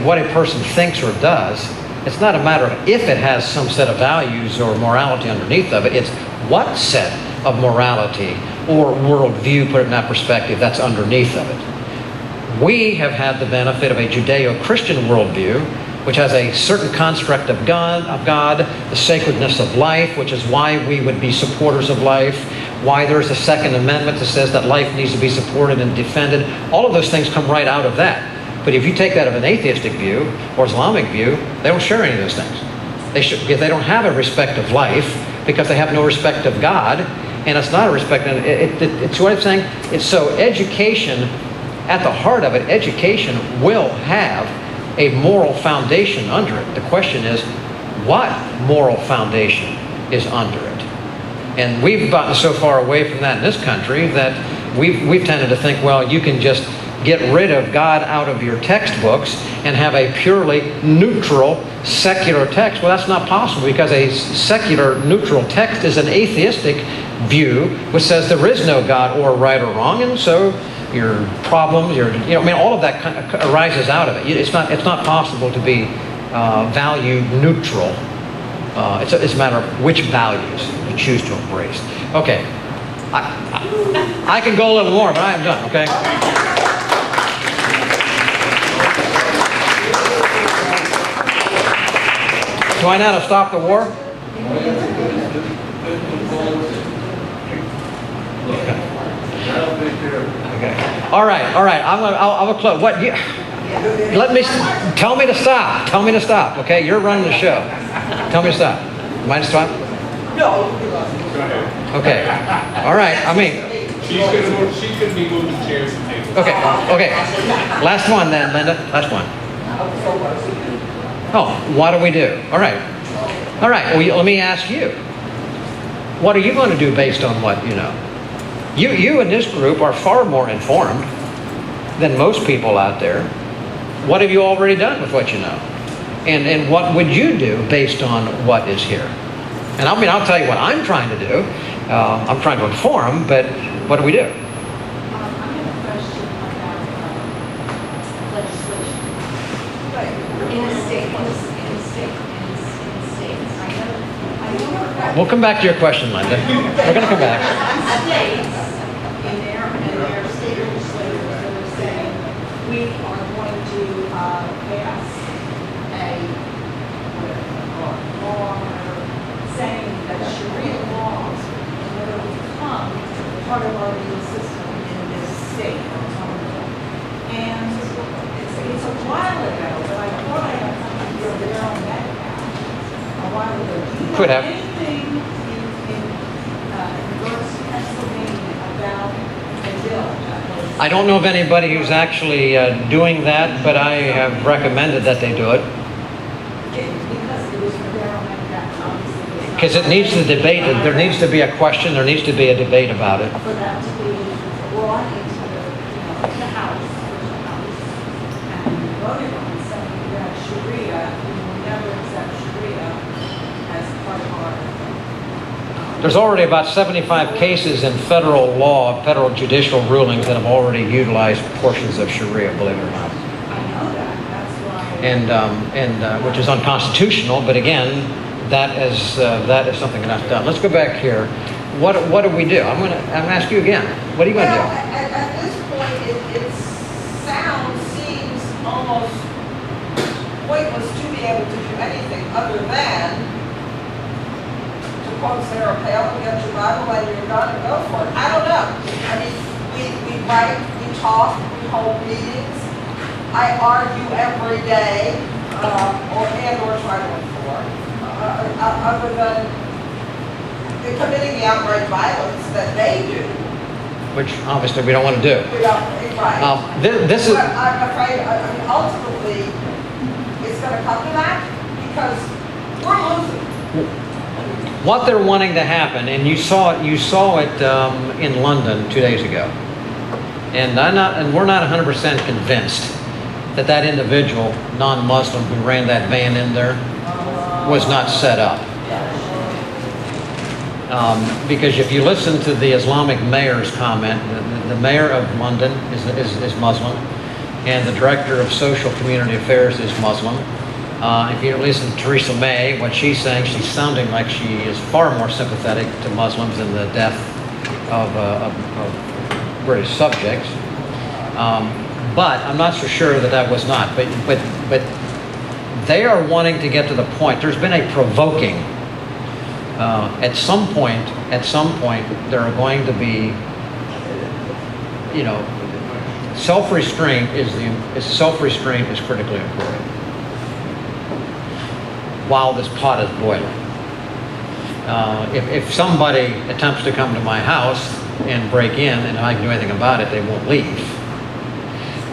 what a person thinks or does. It's not a matter of if it has some set of values or morality underneath of it. It's what set of morality or worldview, put it in that perspective, that's underneath of it. We have had the benefit of a Judeo-Christian worldview, which has a certain construct of God, the sacredness of life, which is why we would be supporters of life, why there's a Second Amendment that says that life needs to be supported and defended. All of those things come right out of that. But if you take that of an atheistic view or Islamic view, they don't share any of those things. They don't have a respect of life because they have no respect of God, and it's not a respect. It's what I'm saying. It's so education, at the heart of it, education will have a moral foundation under it. The question is, what moral foundation is under it? And we've gotten so far away from that in this country that we've tended to think, well, you can just get rid of God out of your textbooks and have a purely neutral, secular text. Well, that's not possible because a secular, neutral text is an atheistic view which says there is no God or right or wrong, and so your problems, all of that kind of arises out of it. It's not possible to be value neutral. It's a matter of which values you choose to embrace. Okay, I can go a little more, but I am done. Okay. Do I know how to stop the war? Okay. All right. I'll close. What? Tell me to stop. Tell me to stop. Okay, you're running the show. Tell me to stop. Am I to stop? No. Okay. All right. I mean. She's gonna be moving chairs and tables. Okay. Last one then, Linda. Last one. Oh, what do we do? All right. Well, let me ask you. What are you going to do based on what you know? You in this group are far more informed than most people out there. What have you already done with what you know? And what would you do based on what is here? And I'll tell you what I'm trying to do. I'm trying to inform, but what do we do? We'll come back to your question, Linda. We're going to come back. States, in their state legislators, they're saying we are going to pass a law saying that Sharia laws will become part of our legal system in this state. And it's a while ago, but I thought I had something to there on that a while ago. Do you Could have have. anything in regards to Pennsylvania about a bill? I don't know of anybody who's actually doing that, but I have recommended that they do it. Because it was there on that, obviously. Because it needs to debate. There needs to be a question. There needs to be a debate about it. For that to be brought into the House, and voted on something that Sharia, we will never accept Sharia as part of our. There's already about 75 cases in federal law, federal judicial rulings that have already utilized portions of Sharia, believe it or not. I know that. That's why. And which is unconstitutional. But again, that is something that's done. Let's go back here. what do we do? I'm gonna ask you again. What are you gonna do? At this point, it seems almost pointless to be able to do anything other than to quote Sarah Palin, get your Bible and you're done and go for it. I don't know. I mean, we write, we talk, we hold meetings. I argue every day, or try to enforce, other than committing the outright violence that they do. Which obviously we don't want to do. We don't, right. This is. But I'm afraid, I mean, ultimately, it's going to come to that because we're losing. What they're wanting to happen, and you saw it in London 2 days ago, and we're not 100% convinced that individual, non-Muslim who ran that van in there, was not set up. Because if you listen to the Islamic mayor's comment, the mayor of London is Muslim, and the director of social community affairs is Muslim. If you listen to Theresa May, what she's saying, she's sounding like she is far more sympathetic to Muslims in the death of British subjects. But I'm not so sure that was not. But they are wanting to get to the point. There's been a provoking. At some point, there are going to be, self-restraint is critically important. While this pot is boiling, if somebody attempts to come to my house and break in, and I can do anything about it, they won't leave.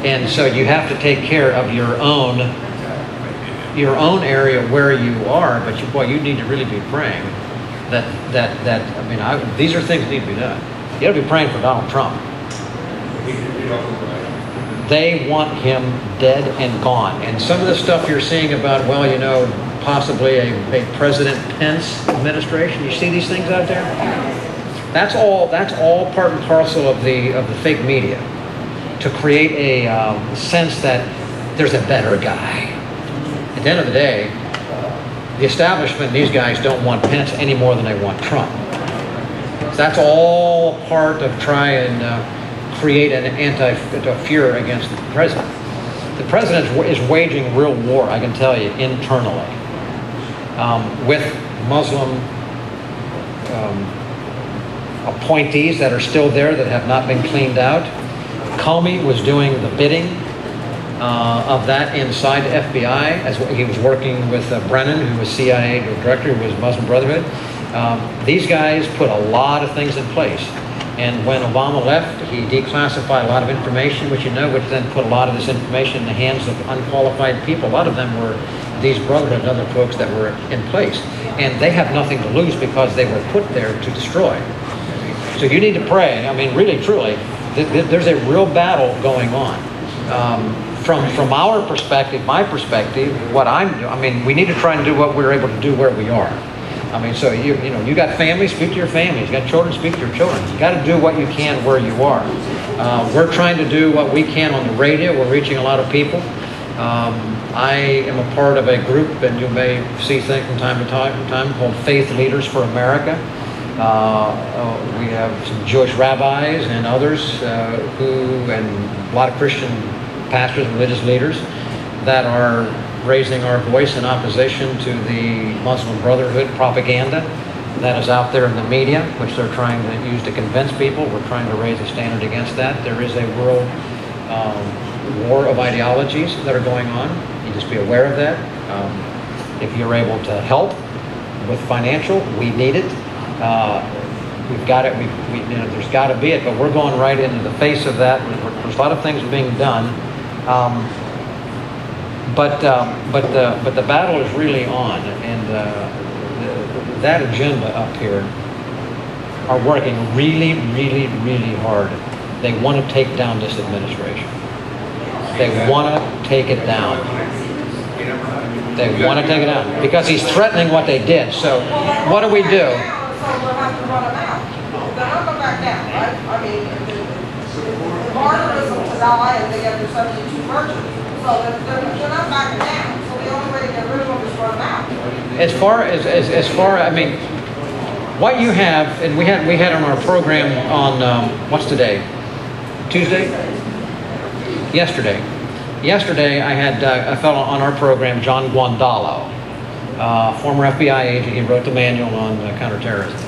And so you have to take care of your own area where you are. But you need to really be praying these are things that need to be done. You got to be praying for Donald Trump. They want him dead and gone. And some of the stuff you're seeing about, possibly a President Pence administration. You see these things out there? That's all part and parcel of the fake media, to create a sense that there's a better guy. At the end of the day, the establishment, these guys don't want Pence any more than they want Trump. So that's all part of trying to create a furor against the president. The president is waging real war, I can tell you, internally, with Muslim appointees that are still there that have not been cleaned out. Comey was doing the bidding of that inside the FBI, as he was working with Brennan, who was CIA director, who was Muslim Brotherhood. These guys put a lot of things in place. And when Obama left, he declassified a lot of information, which then put a lot of this information in the hands of unqualified people. A lot of them were these Brotherhood and other folks that were in place. And they have nothing to lose because they were put there to destroy. So you need to pray. I mean, really, truly, there's a real battle going on. From our perspective, my perspective, we need to try and do what we're able to do where we are. So you got families, speak to your families. You got children, speak to your children. You got to do what you can where you are. We're trying to do what we can on the radio. We're reaching a lot of people. I am a part of a group, and you may see things from time to time called Faith Leaders for America. We have some Jewish rabbis and others and a lot of Christian pastors and religious leaders that are raising our voice in opposition to the Muslim Brotherhood propaganda that is out there in the media, which they're trying to use to convince people. We're trying to raise a standard against that. There is a world war of ideologies that are going on. You just be aware of that. If you're able to help with financial, we need it. We've got it. There's got to be it. But we're going right into the face of that. There's a lot of things being done. But the battle is really on, and that agenda up here are working really, really, really hard. They want to take down this administration. They want to take it down. They want to take it down because he's threatening what they did. So what do we do? So we'll have to run them out. They're not going back down, right? The martyrism to die and they get their 72 virgins. So they're not backing down. So the only way to get rid of them is run them out. As far, what you have, and we had on our program on, what's today? Tuesday? Yesterday. Yesterday, I had a fellow on our program, John Guandalo, former FBI agent. He wrote the manual on counterterrorism.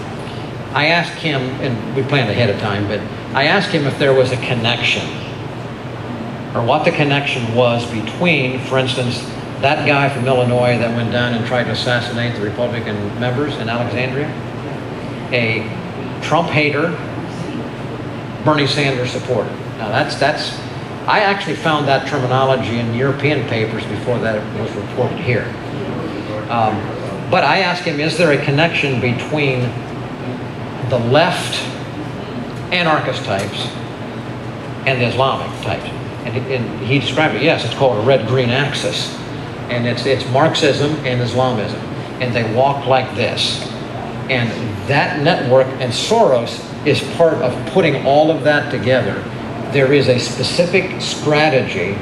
I asked him, and we planned ahead of time, but I asked him if there was a connection, or what the connection was between, for instance, that guy from Illinois that went down and tried to assassinate the Republican members in Alexandria, a Trump hater, Bernie Sanders supporter. Now I actually found that terminology in European papers before that was reported here. But I asked him, is there a connection between the left anarchist types and the Islamic types? And he described it, yes, it's called a red-green axis. And it's Marxism and Islamism. And they walk like this. And that network, and Soros is part of putting all of that together. There is a specific strategy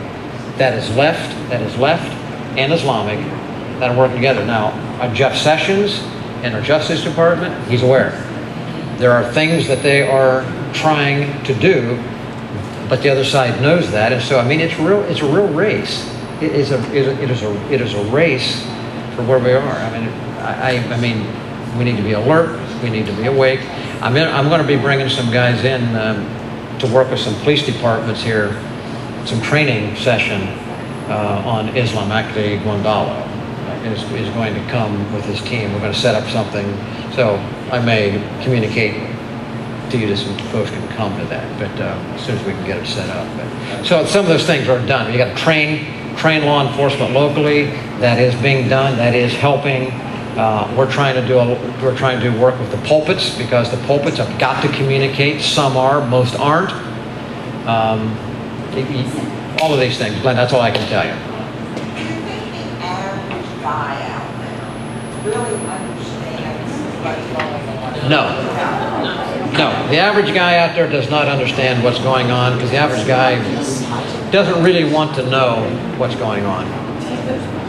that is left and Islamic that are working together. Now, Jeff Sessions and our Justice Department, he's aware. There are things that they are trying to do, but the other side knows that. And so, I mean, it's a real race. It is a race for where we are. I mean, we need to be alert. We need to be awake. I'm going to be bringing some guys in to work with some police departments here, some training session on Islam. Actually, Guandalo is going to come with his team. We're going to set up something. So I may communicate to you that some folks can come to that, but as soon as we can get it set up. So some of those things are done. You got to train law enforcement locally. That is being done. That is helping. We're trying to work with the pulpits, because the pulpits have got to communicate. Some are, most aren't. All of these things, Glenn. That's all I can tell you. Do you think the average guy out there really understands what's going on? No. The average guy out there does not understand what's going on, because the average guy doesn't really want to know what's going on.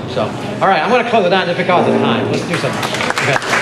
So, all right, I'm going to close it down just because of time. Let's do something. Okay.